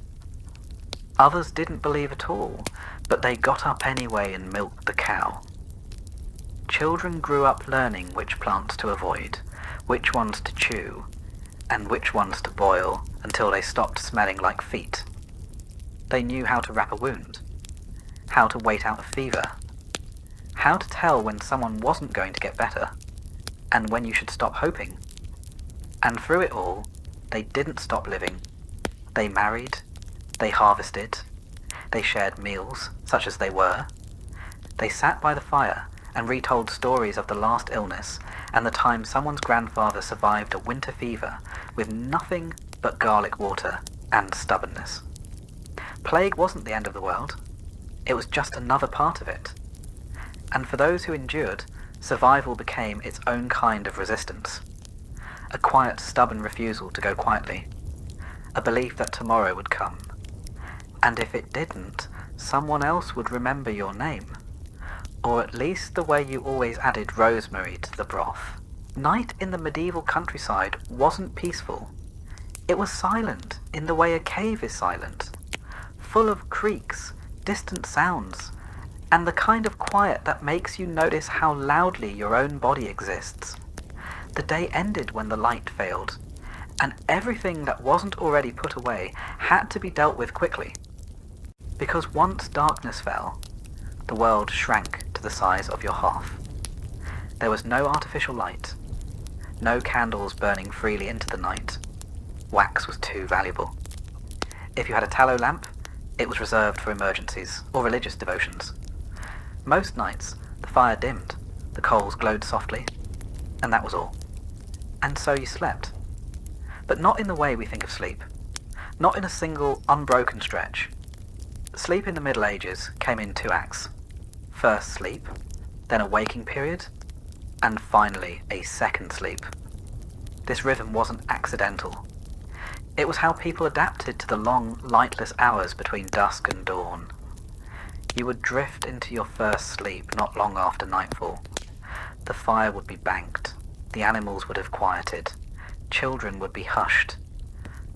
[SPEAKER 1] Others didn't believe at all, but they got up anyway and milked the cow. Children grew up learning which plants to avoid, which ones to chew, and which ones to boil until they stopped smelling like feet. They knew how to wrap a wound, how to wait out a fever, how to tell when someone wasn't going to get better, and when you should stop hoping. And through it all, they didn't stop living. They married, they harvested, they shared meals, such as they were. They sat by the fire and retold stories of the last illness and the time someone's grandfather survived a winter fever with nothing but garlic water and stubbornness. Plague wasn't the end of the world. It was just another part of it. And for those who endured, survival became its own kind of resistance. A quiet, stubborn refusal to go quietly. A belief that tomorrow would come. And if it didn't, someone else would remember your name. Or at least the way you always added rosemary to the broth. Night in the medieval countryside wasn't peaceful. It was silent in the way a cave is silent. Full of creaks, distant sounds, and the kind of quiet that makes you notice how loudly your own body exists. The day ended when the light failed, and everything that wasn't already put away had to be dealt with quickly. Because once darkness fell, the world shrank to the size of your hearth. There was no artificial light, no candles burning freely into the night. Wax was too valuable. If you had a tallow lamp, it was reserved for emergencies or religious devotions. Most nights, the fire dimmed, the coals glowed softly, and that was all. And so you slept. But not in the way we think of sleep. Not in a single, unbroken stretch. Sleep in the Middle Ages came in 2 acts. First sleep, then a waking period, and finally a second sleep. This rhythm wasn't accidental. It was how people adapted to the long, lightless hours between dusk and dawn. You would drift into your first sleep not long after nightfall. The fire would be banked. The animals would have quieted. Children would be hushed.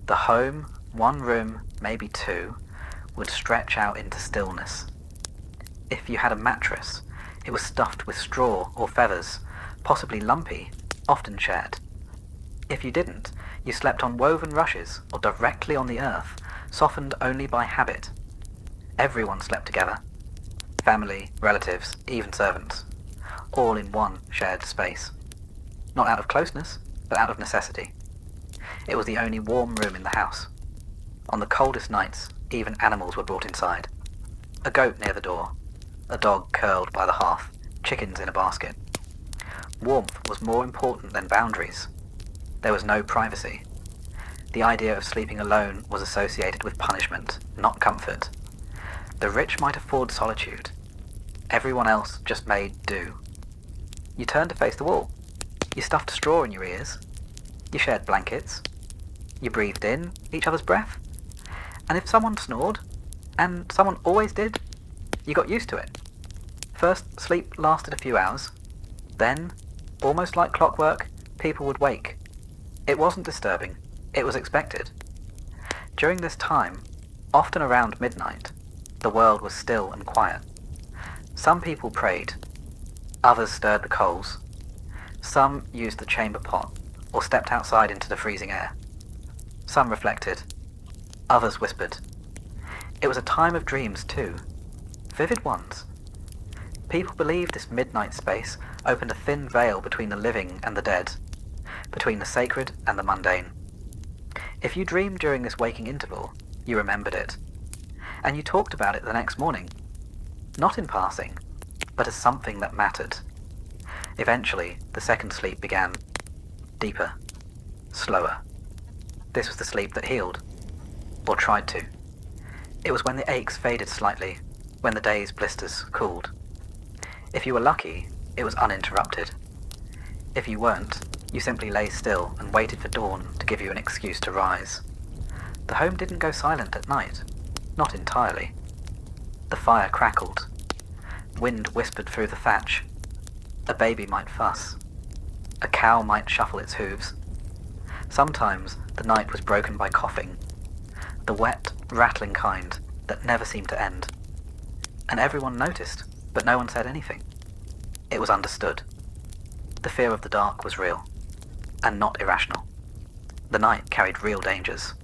[SPEAKER 1] The home, 1 room, maybe 2, would stretch out into stillness. If you had a mattress, it was stuffed with straw or feathers, possibly lumpy, often shared. If you didn't, you slept on woven rushes or directly on the earth, softened only by habit. Everyone slept together. Family, relatives, even servants. All in one shared space. Not out of closeness, but out of necessity. It was the only warm room in the house. On the coldest nights, even animals were brought inside. A goat near the door, a dog curled by the hearth, chickens in a basket. Warmth was more important than boundaries. There was no privacy. The idea of sleeping alone was associated with punishment, not comfort. The rich might afford solitude. Everyone else just made do. You turned to face the wall. You stuffed straw in your ears. You shared blankets. You breathed in each other's breath. And if someone snored, and someone always did, you got used to it. First, sleep lasted a few hours. Then, almost like clockwork, people would wake. It wasn't disturbing. It was expected. During this time, often around midnight, the world was still and quiet. Some people prayed. Others stirred the coals. Some used the chamber pot or stepped outside into the freezing air. Some reflected. Others whispered. It was a time of dreams too, vivid ones. People believed this midnight space opened a thin veil between the living and the dead, between the sacred and the mundane. If you dreamed during this waking interval, you remembered it, and you talked about it the next morning, not in passing, but as something that mattered. Eventually, the second sleep began, deeper, slower. This was the sleep that healed, or tried to. It was when the aches faded slightly, when the day's blisters cooled. If you were lucky, it was uninterrupted. If you weren't, you simply lay still and waited for dawn to give you an excuse to rise. The home didn't go silent at night, not entirely. The fire crackled. Wind whispered through the thatch. A baby might fuss. A cow might shuffle its hooves. Sometimes the night was broken by coughing, the wet, rattling kind that never seemed to end. And everyone noticed, but no one said anything. It was understood. The fear of the dark was real, and not irrational. The night carried real dangers,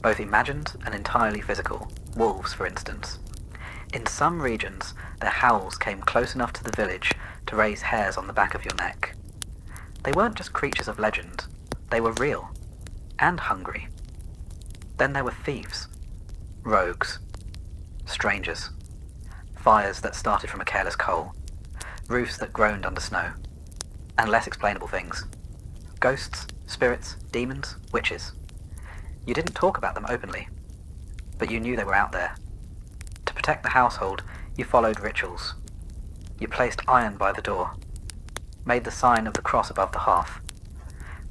[SPEAKER 1] both imagined and entirely physical. Wolves, for instance. In some regions, their howls came close enough to the village to raise hairs on the back of your neck. They weren't just creatures of legend. They were real, and hungry. Then there were thieves, rogues, strangers, fires that started from a careless coal, roofs that groaned under snow, and less explainable things. Ghosts, spirits, demons, witches. You didn't talk about them openly, but you knew they were out there. To protect the household, you followed rituals. You placed iron by the door, made the sign of the cross above the hearth,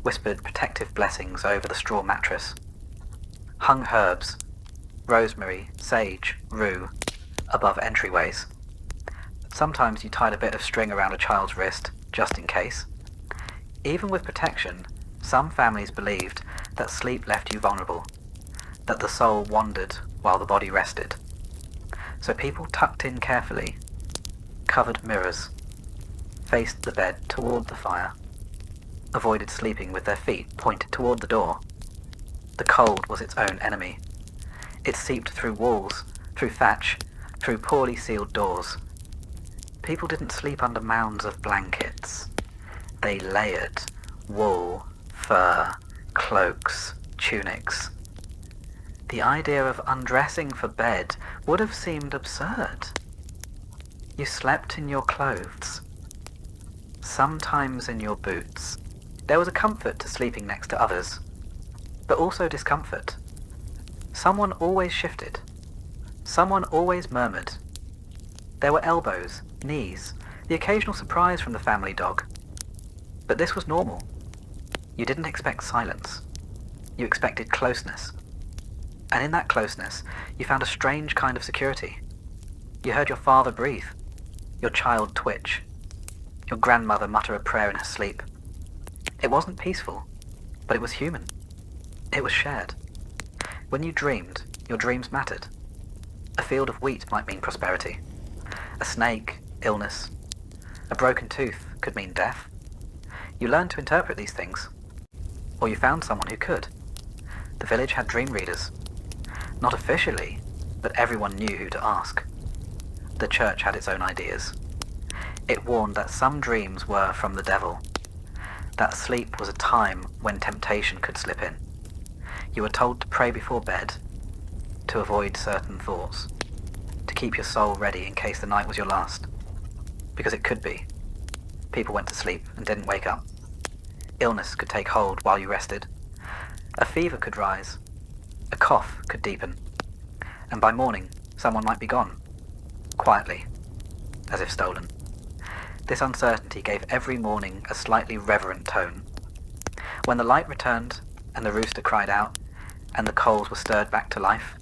[SPEAKER 1] whispered protective blessings over the straw mattress, hung herbs, rosemary, sage, rue, above entryways. Sometimes you tied a bit of string around a child's wrist, just in case. Even with protection, some families believed that sleep left you vulnerable, that the soul wandered while the body rested. So people tucked in carefully, covered mirrors, faced the bed toward the fire, avoided sleeping with their feet pointed toward the door. The cold was its own enemy. It seeped through walls, through thatch, through poorly sealed doors. People didn't sleep under mounds of blankets. They layered wool, fur, cloaks, tunics. The idea of undressing for bed would have seemed absurd. You slept in your clothes, sometimes in your boots. There was a comfort to sleeping next to others, but also discomfort. Someone always shifted. Someone always murmured. There were elbows, knees, the occasional surprise from the family dog. But this was normal. You didn't expect silence. You expected closeness. And in that closeness, you found a strange kind of security. You heard your father breathe, your child twitch, your grandmother mutter a prayer in her sleep. It wasn't peaceful, but it was human. It was shared. When you dreamed, your dreams mattered. A field of wheat might mean prosperity. A snake, illness. A broken tooth could mean death. You learned to interpret these things. Or you found someone who could. The village had dream readers. Not officially, but everyone knew who to ask. The church had its own ideas. It warned that some dreams were from the devil. That sleep was a time when temptation could slip in. You were told to pray before bed, to avoid certain thoughts, to keep your soul ready in case the night was your last. Because it could be. People went to sleep and didn't wake up. Illness could take hold while you rested. A fever could rise. A cough could deepen. And by morning, someone might be gone. Quietly. As if stolen. This uncertainty gave every morning a slightly reverent tone. When the light returned, and the rooster cried out, and the coals were stirred back to life,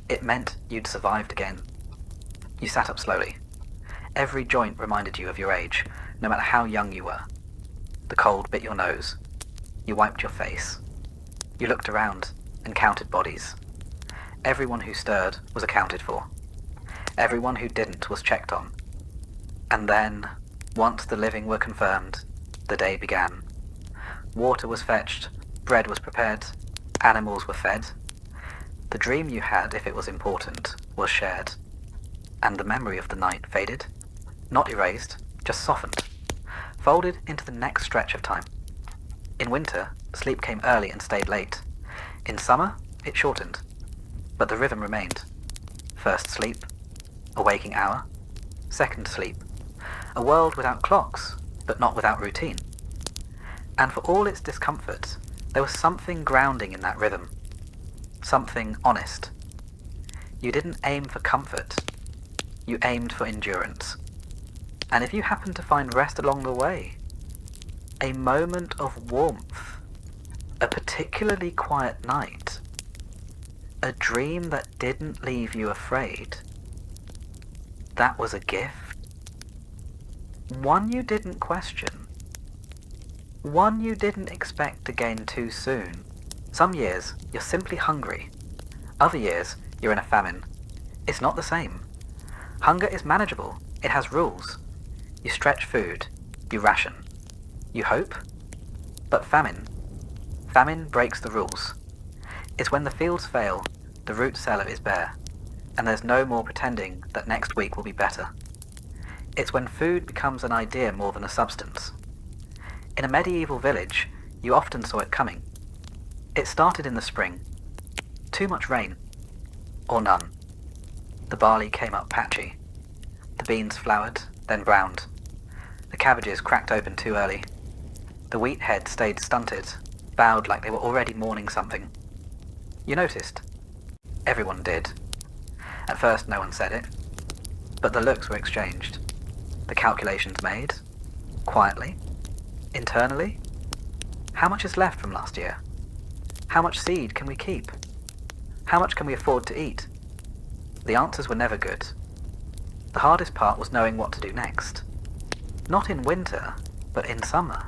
[SPEAKER 1] it meant you'd survived again. You sat up slowly. Every joint reminded you of your age, no matter how young you were. The cold bit your nose. You wiped your face. You looked around and counted bodies. Everyone who stirred was accounted for. Everyone who didn't was checked on. And then, once the living were confirmed, the day began. Water was fetched, bread was prepared, animals were fed. The dream you had, if it was important, was shared. And the memory of the night faded, not erased, just softened, folded into the next stretch of time. In winter, sleep came early and stayed late. In summer, it shortened, but the rhythm remained. First sleep, a waking hour, second sleep, a world without clocks, but not without routine. And for all its discomfort, there was something grounding in that rhythm, something honest. You didn't aim for comfort, you aimed for endurance. And if you happened to find rest along the way, a moment of warmth, a particularly quiet night, a dream that didn't leave you afraid, that was a gift. One you didn't question. One you didn't expect to gain too soon. Some years, you're simply hungry. Other years, you're in a famine. It's not the same. Hunger is manageable. It has rules. You stretch food. You ration. You hope. But famine breaks the rules. It's when the fields fail, the root cellar is bare, and there's no more pretending that next week will be better. It's when food becomes an idea more than a substance. In a medieval village, you often saw it coming. It started in the spring. Too much rain. Or none. The barley came up patchy. The beans flowered, then browned. The cabbages cracked open too early. The wheat head stayed stunted, bowed like they were already mourning something. You noticed. Everyone did. At first no one said it, but the looks were exchanged. The calculations made, quietly, internally. How much is left from last year? How much seed can we keep? How much can we afford to eat? The answers were never good. The hardest part was knowing what to do next. Not in winter, but in summer.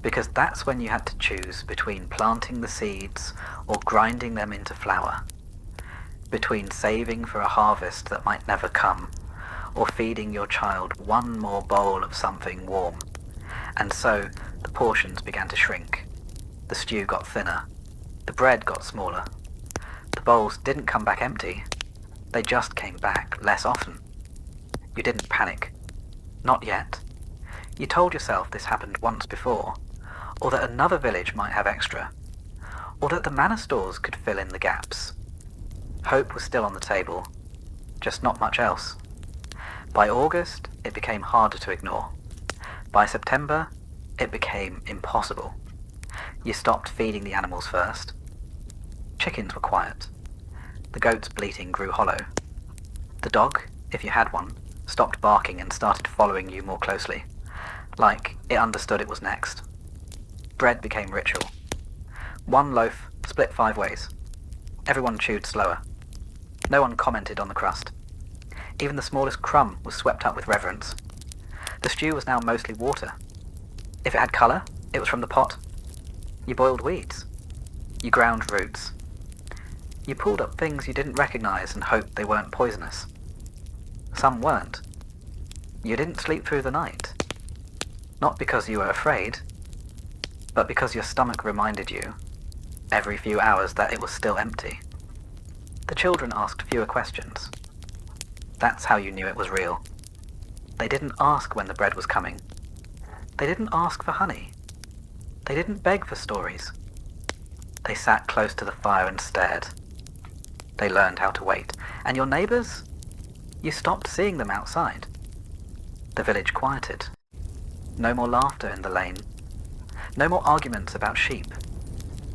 [SPEAKER 1] Because that's when you had to choose between planting the seeds or grinding them into flour. Between saving for a harvest that might never come, or feeding your child one more bowl of something warm. And so, the portions began to shrink. The stew got thinner. The bread got smaller. The bowls didn't come back empty. They just came back less often. You didn't panic. Not yet. You told yourself this happened once before, or that another village might have extra, or that the manor stores could fill in the gaps. Hope was still on the table, just not much else. By August, it became harder to ignore. By September, it became impossible. You stopped feeding the animals first. Chickens were quiet. The goat's bleating grew hollow. The dog, if you had one, stopped barking and started following you more closely, like it understood it was next. Bread became ritual. One loaf split 5 ways. Everyone chewed slower. No one commented on the crust. Even the smallest crumb was swept up with reverence. The stew was now mostly water. If it had colour, it was from the pot. You boiled weeds. You ground roots. You pulled up things you didn't recognise and hoped they weren't poisonous. Some weren't. You didn't sleep through the night. Not because you were afraid, but because your stomach reminded you, every few hours, that it was still empty. The children asked fewer questions. That's how you knew it was real. They didn't ask when the bread was coming. They didn't ask for honey. They didn't beg for stories. They sat close to the fire and stared. They learned how to wait. And your neighbours? You stopped seeing them outside. The village quieted. No more laughter in the lane. No more arguments about sheep.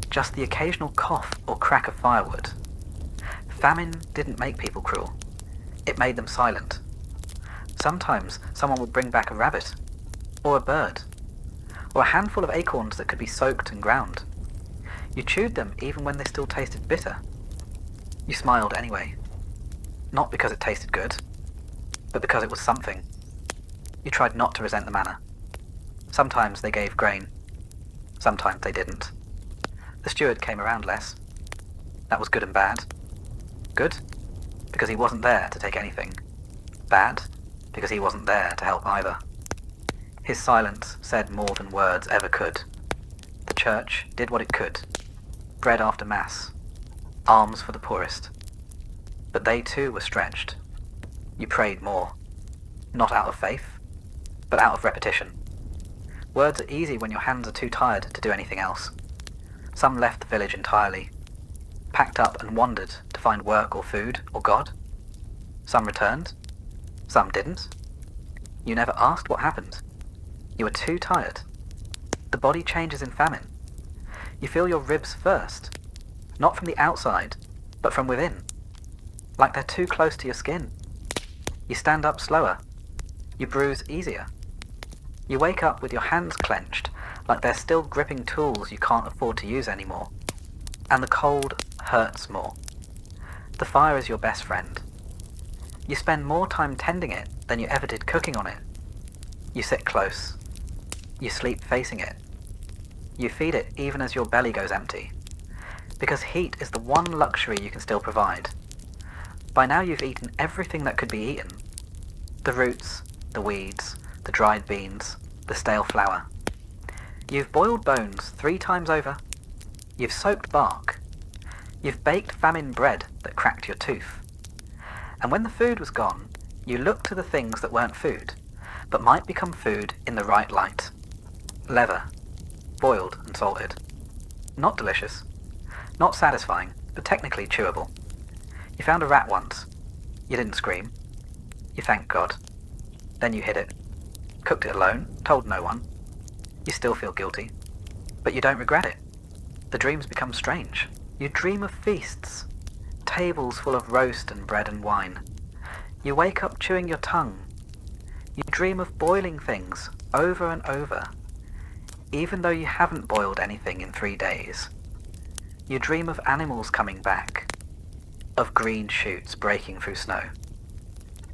[SPEAKER 1] Just the occasional cough or crack of firewood. Famine didn't make people cruel. It made them silent. Sometimes someone would bring back a rabbit, or a bird, or a handful of acorns that could be soaked and ground. You chewed them even when they still tasted bitter. You smiled anyway. Not because it tasted good, but because it was something. You tried not to resent the manner. Sometimes they gave grain. Sometimes they didn't. The steward came around less. That was good and bad. Good, because he wasn't there to take anything. Bad, because he wasn't there to help either. His silence said more than words ever could. The church did what it could. Bread after mass. Alms for the poorest. But they too were stretched. You prayed more. Not out of faith, but out of repetition. Words are easy when your hands are too tired to do anything else. Some left the village entirely, packed up and wandered to find work or food or God. Some returned. Some didn't. You never asked what happened. You were too tired. The body changes in famine. You feel your ribs first, not from the outside, but from within, like they're too close to your skin. You stand up slower. You bruise easier. You wake up with your hands clenched, like they're still gripping tools you can't afford to use anymore. And the cold hurts more. The fire is your best friend. You spend more time tending it than you ever did cooking on it. You sit close. You sleep facing it. You feed it even as your belly goes empty. Because heat is the one luxury you can still provide. By now you've eaten everything that could be eaten. The roots, the weeds, the dried beans, the stale flour. You've boiled bones 3 times over. You've soaked bark. You've baked famine bread that cracked your tooth. And when the food was gone, you looked to the things that weren't food, but might become food in the right light. Leather, boiled and salted. Not delicious. Not satisfying, but technically chewable. You found a rat once. You didn't scream. You thanked God. Then you hid it. Cooked it alone, told no one. You still feel guilty. But you don't regret it. The dreams become strange. You dream of feasts. Tables full of roast and bread and wine. You wake up chewing your tongue. You dream of boiling things over and over, even though you haven't boiled anything in 3 days. You dream of animals coming back, of green shoots breaking through snow.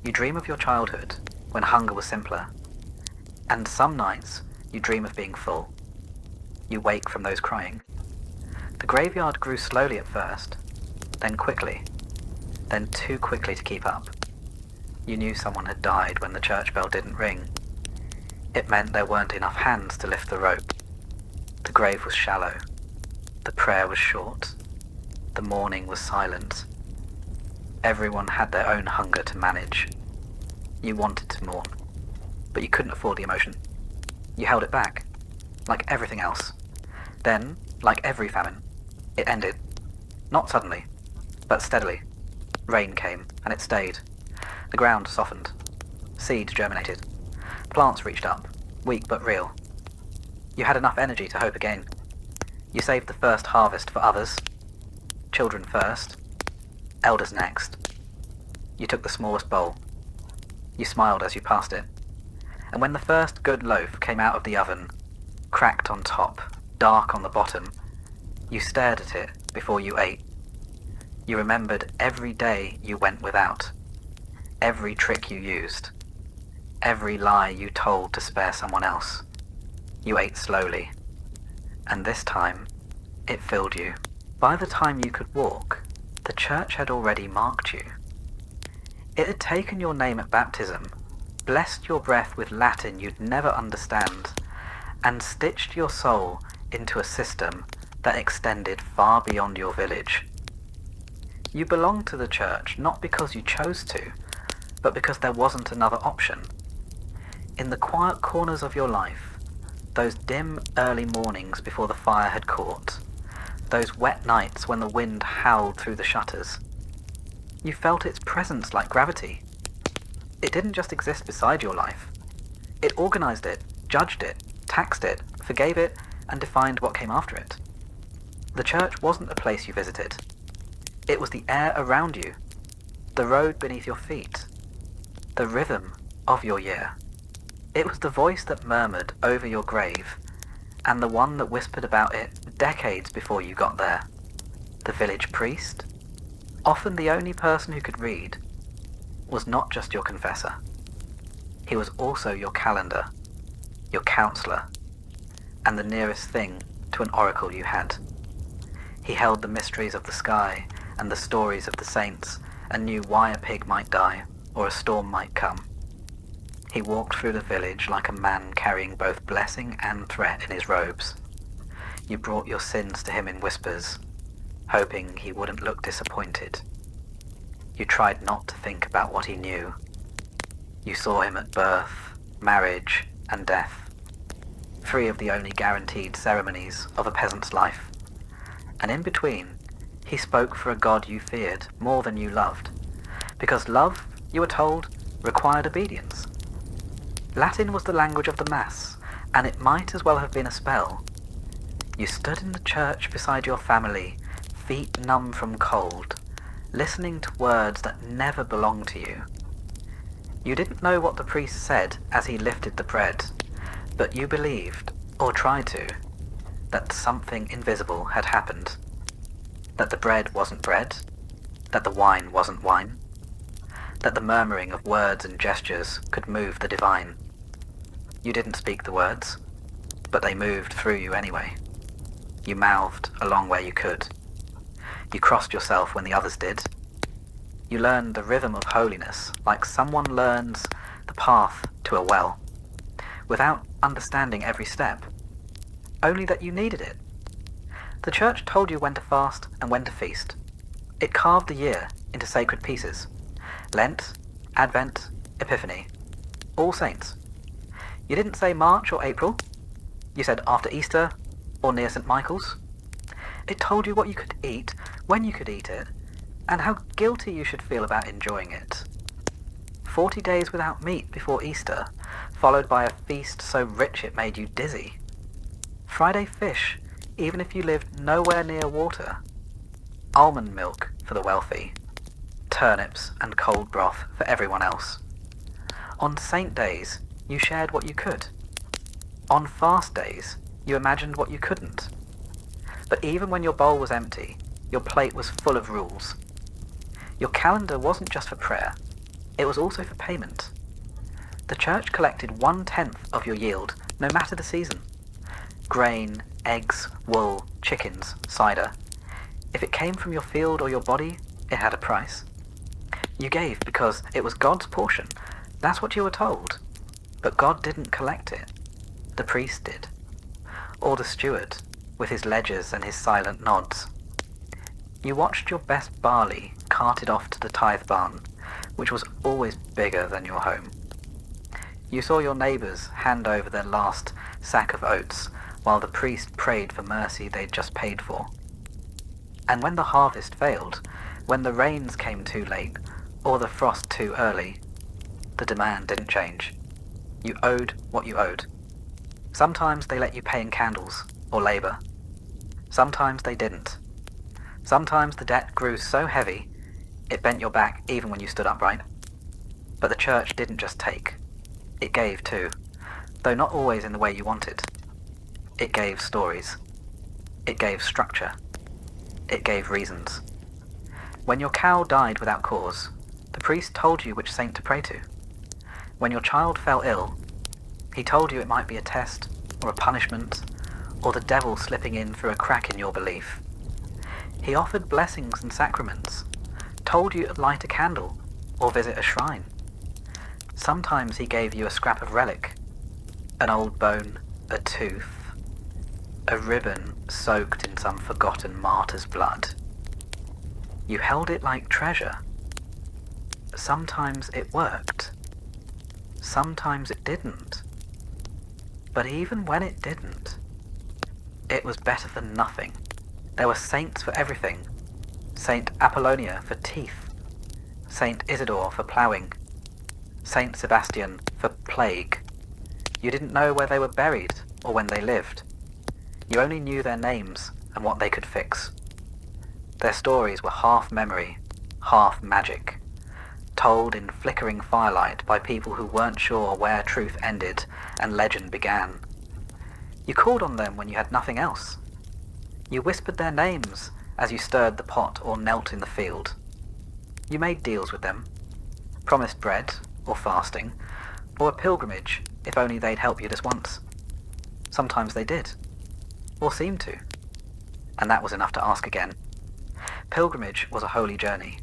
[SPEAKER 1] You dream of your childhood, when hunger was simpler. And some nights, you dream of being full. You wake from those crying. The graveyard grew slowly at first, then quickly, then too quickly to keep up. You knew someone had died when the church bell didn't ring. It meant there weren't enough hands to lift the rope. The grave was shallow. The prayer was short. The mourning was silent. Everyone had their own hunger to manage. You wanted to mourn, but you couldn't afford the emotion. You held it back, like everything else. Then, like every famine, it ended. Not suddenly, but steadily. Rain came, and it stayed. The ground softened. Seeds germinated. Plants reached up, weak but real. You had enough energy to hope again. You saved the first harvest for others. Children first. Elders next. You took the smallest bowl. You smiled as you passed it. And when the first good loaf came out of the oven, cracked on top, dark on the bottom, you stared at it before you ate. You remembered every day you went without. Every trick you used. Every lie you told to spare someone else. You ate slowly. And this time, it filled you. By the time you could walk, the church had already marked you. It had taken your name at baptism, blessed your breath with Latin you'd never understand, and stitched your soul into a system that extended far beyond your village. You belonged to the church not because you chose to, but because there wasn't another option. In the quiet corners of your life, those dim early mornings before the fire had caught, those wet nights when the wind howled through the shutters, you felt its presence like gravity. It didn't just exist beside your life. It organized it, judged it, taxed it, forgave it, and defined what came after it. The church wasn't a place you visited. It was the air around you, the road beneath your feet, the rhythm of your year. It was the voice that murmured over your grave, and the one that whispered about it decades before you got there. The village priest, often the only person who could read, was not just your confessor. He was also your calendar, your counselor, and the nearest thing to an oracle you had. He held the mysteries of the sky and the stories of the saints, and knew why a pig might die or a storm might come. He walked through the village like a man carrying both blessing and threat in his robes. You brought your sins to him in whispers, hoping he wouldn't look disappointed. You tried not to think about what he knew. You saw him at birth, marriage, and death, three of the only guaranteed ceremonies of a peasant's life. And in between, he spoke for a god you feared more than you loved, because love, you were told, required obedience. Latin was the language of the Mass, and it might as well have been a spell. You stood in the church beside your family, feet numb from cold, listening to words that never belonged to you. You didn't know what the priest said as he lifted the bread, but you believed, or tried to, that something invisible had happened. That the bread wasn't bread, that the wine wasn't wine, that the murmuring of words and gestures could move the divine. You didn't speak the words, but they moved through you anyway. You mouthed along where you could. You crossed yourself when the others did. You learned the rhythm of holiness like someone learns the path to a well, without understanding every step, only that you needed it. The church told you when to fast and when to feast. It carved the year into sacred pieces. Lent, Advent, Epiphany, All Saints. You didn't say March or April. You said after Easter or near St. Michael's. It told you what you could eat, when you could eat it, and how guilty you should feel about enjoying it. 40 days without meat before Easter, followed by a feast so rich it made you dizzy. Friday fish, even if you lived nowhere near water. Almond milk for the wealthy. Turnips and cold broth for everyone else. On saint days, you shared what you could. On fast days, you imagined what you couldn't. But even when your bowl was empty, your plate was full of rules. Your calendar wasn't just for prayer, it was also for payment. The church collected 1/10 of your yield, no matter the season. Grain, eggs, wool, chickens, cider. If it came from your field or your body, it had a price. You gave because it was God's portion. That's what you were told. But God didn't collect it. The priest did. Or the steward, with his ledgers and his silent nods. You watched your best barley carted off to the tithe barn, which was always bigger than your home. You saw your neighbours hand over their last sack of oats, while the priest prayed for mercy they'd just paid for. And when the harvest failed, when the rains came too late, or the frost too early, the demand didn't change. You owed what you owed. Sometimes they let you pay in candles or labour. Sometimes they didn't. Sometimes the debt grew so heavy, it bent your back even when you stood upright. But the church didn't just take. It gave too, though not always in the way you wanted. It gave stories. It gave structure. It gave reasons. When your cow died without cause, the priest told you which saint to pray to. When your child fell ill, he told you it might be a test, or a punishment, or the devil slipping in through a crack in your belief. He offered blessings and sacraments, told you to light a candle, or visit a shrine. Sometimes he gave you a scrap of relic, an old bone, a tooth, a ribbon soaked in some forgotten martyr's blood. You held it like treasure. Sometimes it worked. Sometimes it didn't. But even when it didn't, it was better than nothing. There were saints for everything. Saint Apollonia for teeth. Saint Isidore for ploughing. Saint Sebastian for plague. You didn't know where they were buried or when they lived. You only knew their names and what they could fix. Their stories were half memory, half magic, told in flickering firelight by people who weren't sure where truth ended and legend began. You called on them when you had nothing else. You whispered their names as you stirred the pot or knelt in the field. You made deals with them, promised bread or fasting, or a pilgrimage if only they'd help you this once. Sometimes they did, or seemed to, and that was enough to ask again. Pilgrimage was a holy journey,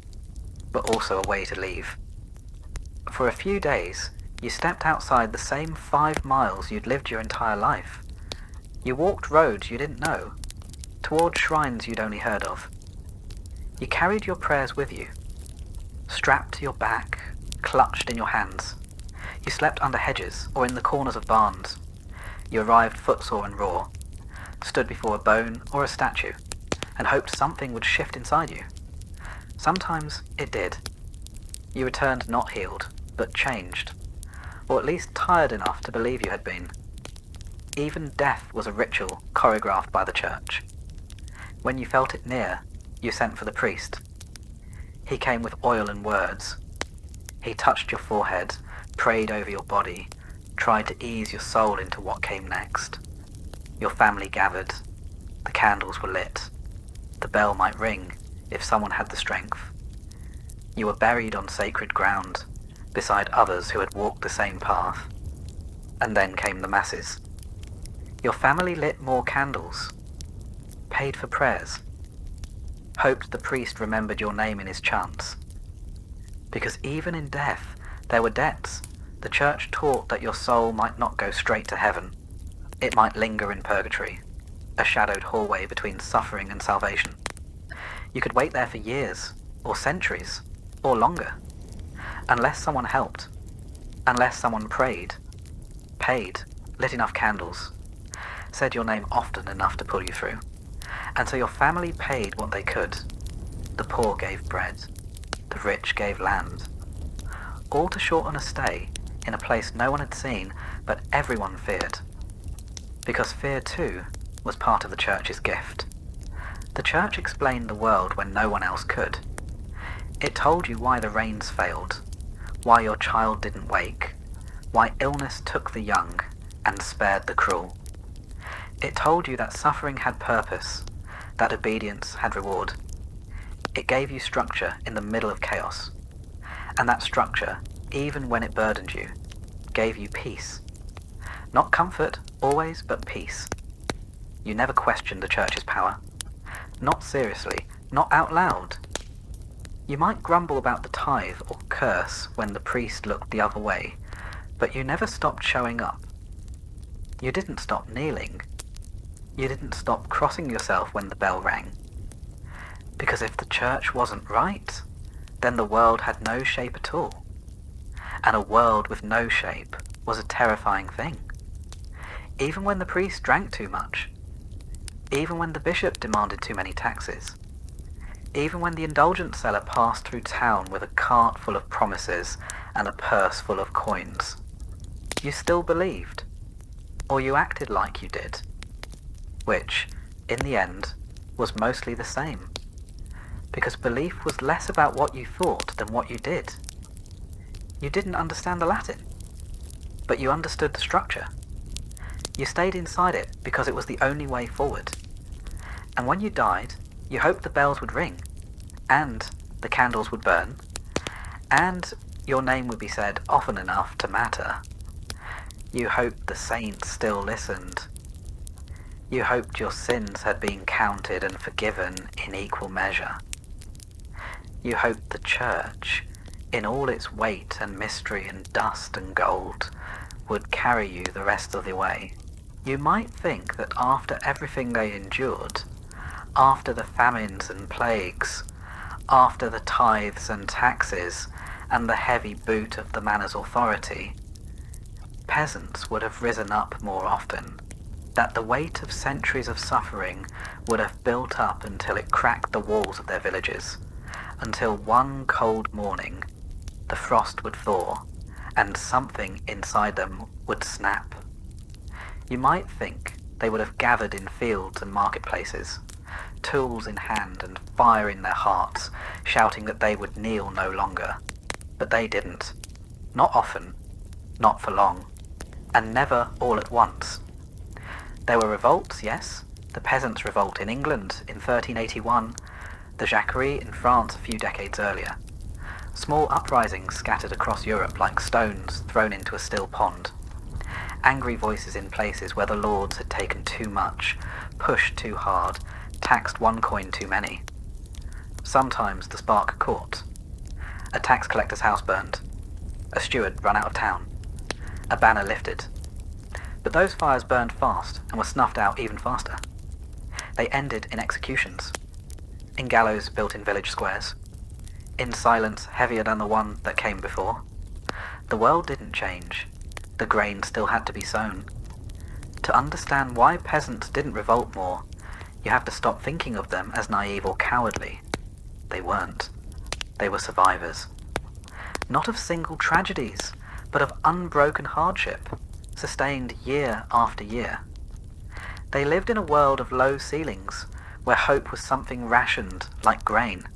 [SPEAKER 1] but also a way to leave. For a few days, you stepped outside the same 5 miles you'd lived your entire life. You walked roads you didn't know, toward shrines you'd only heard of. You carried your prayers with you, strapped to your back, clutched in your hands. You slept under hedges or in the corners of barns. You arrived footsore and raw, stood before a bone or a statue, and hoped something would shift inside you. Sometimes it did. You returned not healed, but changed, or at least tired enough to believe you had been. Even death was a ritual choreographed by the church. When you felt it near, you sent for the priest. He came with oil and words. He touched your forehead, prayed over your body, tried to ease your soul into what came next. Your family gathered. The candles were lit. The bell might ring if someone had the strength. You were buried on sacred ground, beside others who had walked the same path. And then came the masses. Your family lit more candles, paid for prayers, hoped the priest remembered your name in his chants. Because even in death, there were debts. The church taught that your soul might not go straight to heaven. It might linger in purgatory, a shadowed hallway between suffering and salvation. You could wait there for years, or centuries, or longer, unless someone helped, unless someone prayed, paid, lit enough candles, said your name often enough to pull you through. And so your family paid what they could. The poor gave bread, the rich gave land, all to shorten a stay in a place no one had seen, but everyone feared. Because fear too was part of the church's gift. The church explained the world when no one else could. It told you why the rains failed, why your child didn't wake, why illness took the young and spared the cruel. It told you that suffering had purpose, that obedience had reward. It gave you structure in the middle of chaos, and that structure, even when it burdened you, gave you peace. Not comfort, always, but peace. You never questioned the church's power. Not seriously, not out loud. You might grumble about the tithe or curse when the priest looked the other way, but you never stopped showing up. You didn't stop kneeling. You didn't stop crossing yourself when the bell rang. Because if the church wasn't right, then the world had no shape at all. And a world with no shape was a terrifying thing. Even when the priest drank too much. Even when the bishop demanded too many taxes. Even when the indulgence seller passed through town with a cart full of promises and a purse full of coins. You still believed. Or you acted like you did. Which, in the end, was mostly the same. Because belief was less about what you thought than what you did. You didn't understand the Latin, but you understood the structure. You stayed inside it because it was the only way forward. And when you died, you hoped the bells would ring, and the candles would burn, and your name would be said often enough to matter. You hoped the saints still listened. You hoped your sins had been counted and forgiven in equal measure. You hoped the church, in all its weight and mystery and dust and gold, would carry you the rest of the way. You might think that after everything they endured, after the famines and plagues, after the tithes and taxes, and the heavy boot of the manor's authority, peasants would have risen up more often, that the weight of centuries of suffering would have built up until it cracked the walls of their villages, until one cold morning the frost would thaw, and something inside them would snap. You might think they would have gathered in fields and marketplaces, tools in hand and fire in their hearts, shouting that they would kneel no longer. But they didn't. Not often, not for long, and never all at once. There were revolts, yes, the Peasants' Revolt in England in 1381, the Jacquerie in France a few decades earlier. Small uprisings scattered across Europe like stones thrown into a still pond. Angry voices in places where the lords had taken too much, pushed too hard, taxed one coin too many. Sometimes the spark caught. A tax collector's house burned. A steward run out of town. A banner lifted. But those fires burned fast and were snuffed out even faster. They ended in executions, in gallows built in village squares, in silence heavier than the one that came before. The world didn't change. The grain still had to be sown. To understand why peasants didn't revolt more, you have to stop thinking of them as naive or cowardly. They weren't. They were survivors. Not of single tragedies, but of unbroken hardship, sustained year after year. They lived in a world of low ceilings, where hope was something rationed like grain.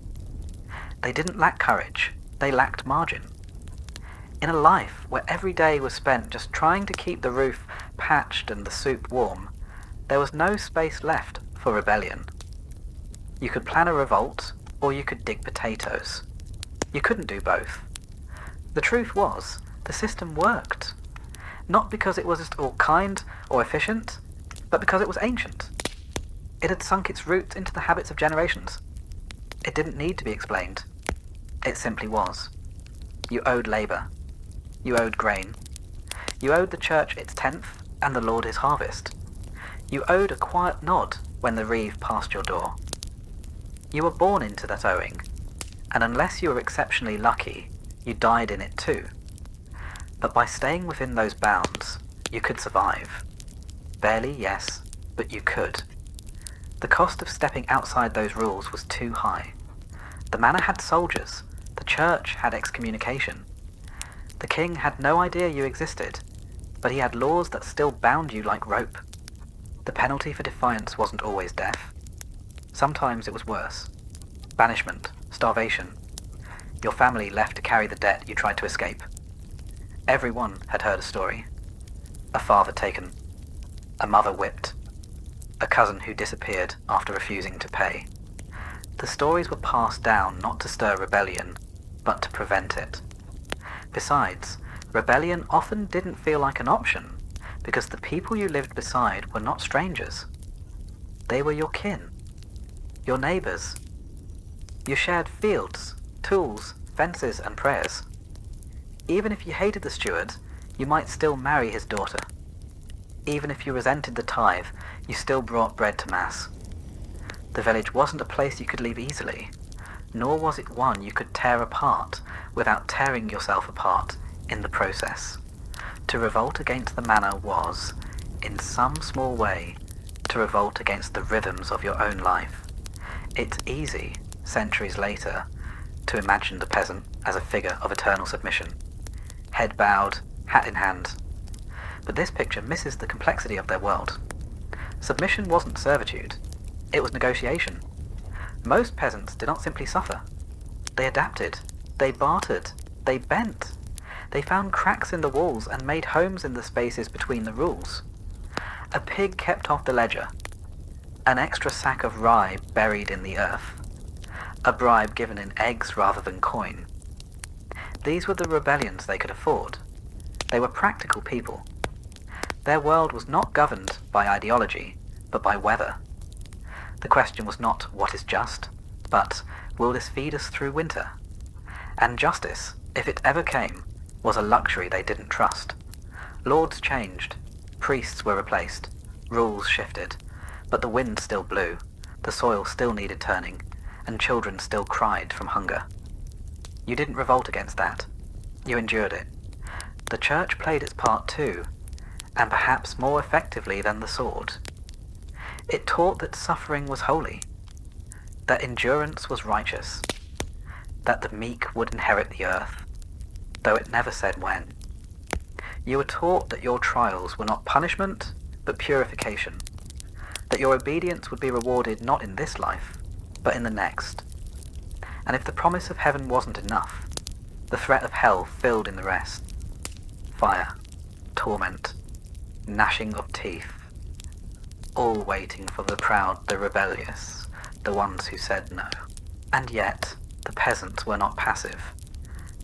[SPEAKER 1] They didn't lack courage, they lacked margin. In a life where every day was spent just trying to keep the roof patched and the soup warm, there was no space left for rebellion. You could plan a revolt, or you could dig potatoes. You couldn't do both. The truth was, the system worked. Not because it was all kind or efficient, but because it was ancient. It had sunk its roots into the habits of generations. It didn't need to be explained. It simply was. You owed labour. You owed grain. You owed the church its tenth and the Lord his harvest. You owed a quiet nod when the reeve passed your door. You were born into that owing, and unless you were exceptionally lucky, you died in it too. But by staying within those bounds, you could survive. Barely, yes, but you could. The cost of stepping outside those rules was too high. The manor had soldiers, the church had excommunication. The king had no idea you existed, but he had laws that still bound you like rope. The penalty for defiance wasn't always death. Sometimes it was worse. Banishment, starvation. Your family left to carry the debt you tried to escape. Everyone had heard a story. A father taken. A mother whipped. A cousin who disappeared after refusing to pay. The stories were passed down not to stir rebellion, but to prevent it. Besides, rebellion often didn't feel like an option, because the people you lived beside were not strangers. They were your kin, your neighbours. You shared fields, tools, fences and prayers. Even if you hated the steward, you might still marry his daughter. Even if you resented the tithe, you still brought bread to mass. The village wasn't a place you could leave easily, nor was it one you could tear apart without tearing yourself apart in the process. To revolt against the manor was, in some small way, to revolt against the rhythms of your own life. It's easy, centuries later, to imagine the peasant as a figure of eternal submission, head bowed, hat in hand. But this picture misses the complexity of their world. Submission wasn't servitude, it was negotiation. Most peasants did not simply suffer. They adapted, they bartered, they bent. They found cracks in the walls and made homes in the spaces between the rules. A pig kept off the ledger, an extra sack of rye buried in the earth, a bribe given in eggs rather than coin. These were the rebellions they could afford. They were practical people. Their world was not governed by ideology, but by weather. The question was not what is just, but will this feed us through winter? And justice, if it ever came, was a luxury they didn't trust. Lords changed, priests were replaced, rules shifted, but the wind still blew, the soil still needed turning, and children still cried from hunger. You didn't revolt against that. You endured it. The church played its part too, and perhaps more effectively than the sword. It taught that suffering was holy, that endurance was righteous, that the meek would inherit the earth, though it never said when. You were taught that your trials were not punishment, but purification, that your obedience would be rewarded not in this life, but in the next. And if the promise of heaven wasn't enough, the threat of hell filled in the rest. Fire, torment, gnashing of teeth, all waiting for the proud, the rebellious, the ones who said no. And yet, the peasants were not passive.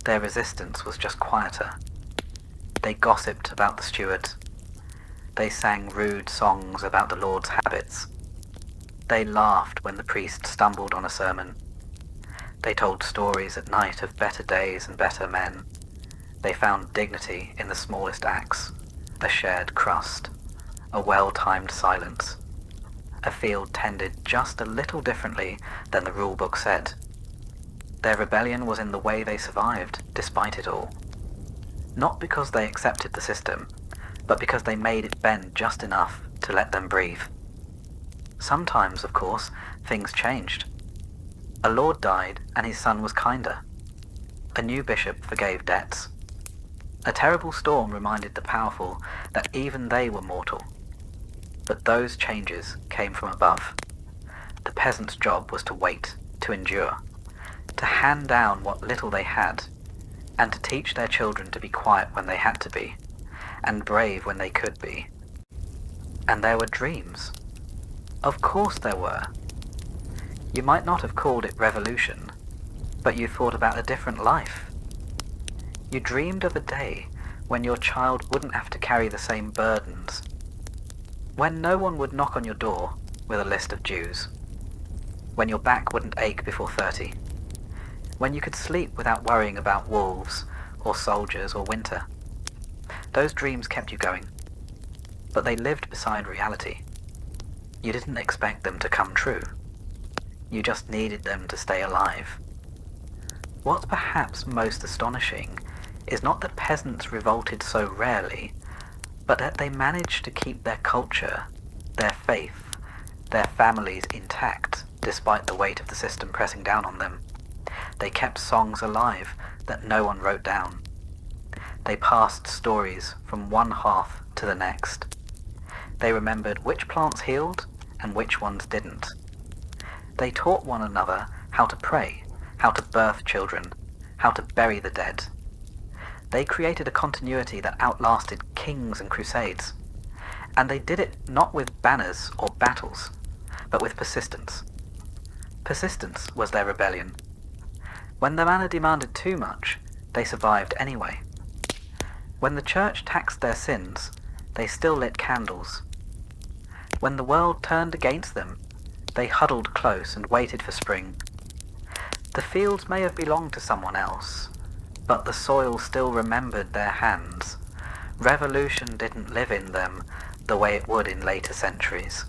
[SPEAKER 1] Their resistance was just quieter. They gossiped about the stewards. They sang rude songs about the Lord's habits. They laughed when the priest stumbled on a sermon. They told stories at night of better days and better men. They found dignity in the smallest acts, a shared crust, a well-timed silence, a field tended just a little differently than the rule book said. Their rebellion was in the way they survived, despite it all. Not because they accepted the system, but because they made it bend just enough to let them breathe. Sometimes, of course, things changed. A lord died and his son was kinder. A new bishop forgave debts. A terrible storm reminded the powerful that even they were mortal. But those changes came from above. The peasant's job was to wait, to endure, to hand down what little they had, and to teach their children to be quiet when they had to be, and brave when they could be. And there were dreams. Of course there were. You might not have called it revolution, but you thought about a different life. You dreamed of a day when your child wouldn't have to carry the same burdens, when no one would knock on your door with a list of dues, when your back wouldn't ache before 30, when you could sleep without worrying about wolves or soldiers or winter. Those dreams kept you going, but they lived beside reality. You didn't expect them to come true. You just needed them to stay alive. What's perhaps most astonishing is not that peasants revolted so rarely, but that they managed to keep their culture, their faith, their families intact despite the weight of the system pressing down on them. They kept songs alive that no one wrote down. They passed stories from one hearth to the next. They remembered which plants healed and which ones didn't. They taught one another how to pray, how to birth children, how to bury the dead. They created a continuity that outlasted kings and crusades. And they did it not with banners or battles, but with persistence. Persistence was their rebellion. When the manna demanded too much, they survived anyway. When the church taxed their sins, they still lit candles. When the world turned against them, they huddled close and waited for spring. The fields may have belonged to someone else, but the soil still remembered their hands. Revolution didn't live in them the way it would in later centuries,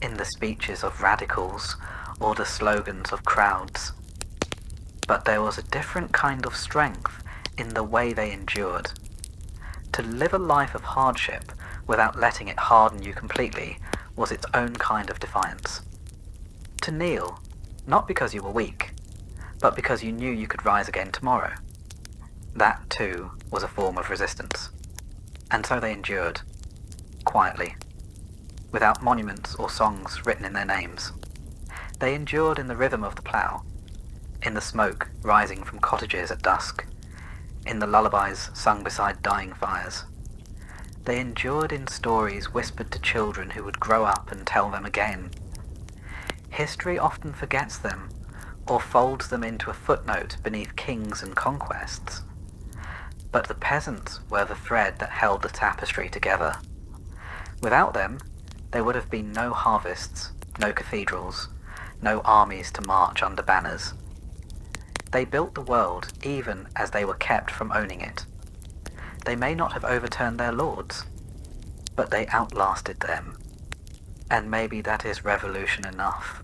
[SPEAKER 1] in the speeches of radicals or the slogans of crowds. But there was a different kind of strength in the way they endured. To live a life of hardship without letting it harden you completely was its own kind of defiance. To kneel, not because you were weak, but because you knew you could rise again tomorrow. That, too, was a form of resistance. And so they endured, quietly, without monuments or songs written in their names. They endured in the rhythm of the plough, in the smoke rising from cottages at dusk, in the lullabies sung beside dying fires. They endured in stories whispered to children who would grow up and tell them again. History often forgets them, or folds them into a footnote beneath kings and conquests. But the peasants were the thread that held the tapestry together. Without them, there would have been no harvests, no cathedrals, no armies to march under banners. They built the world even as they were kept from owning it. They may not have overturned their lords, but they outlasted them. And maybe that is revolution enough.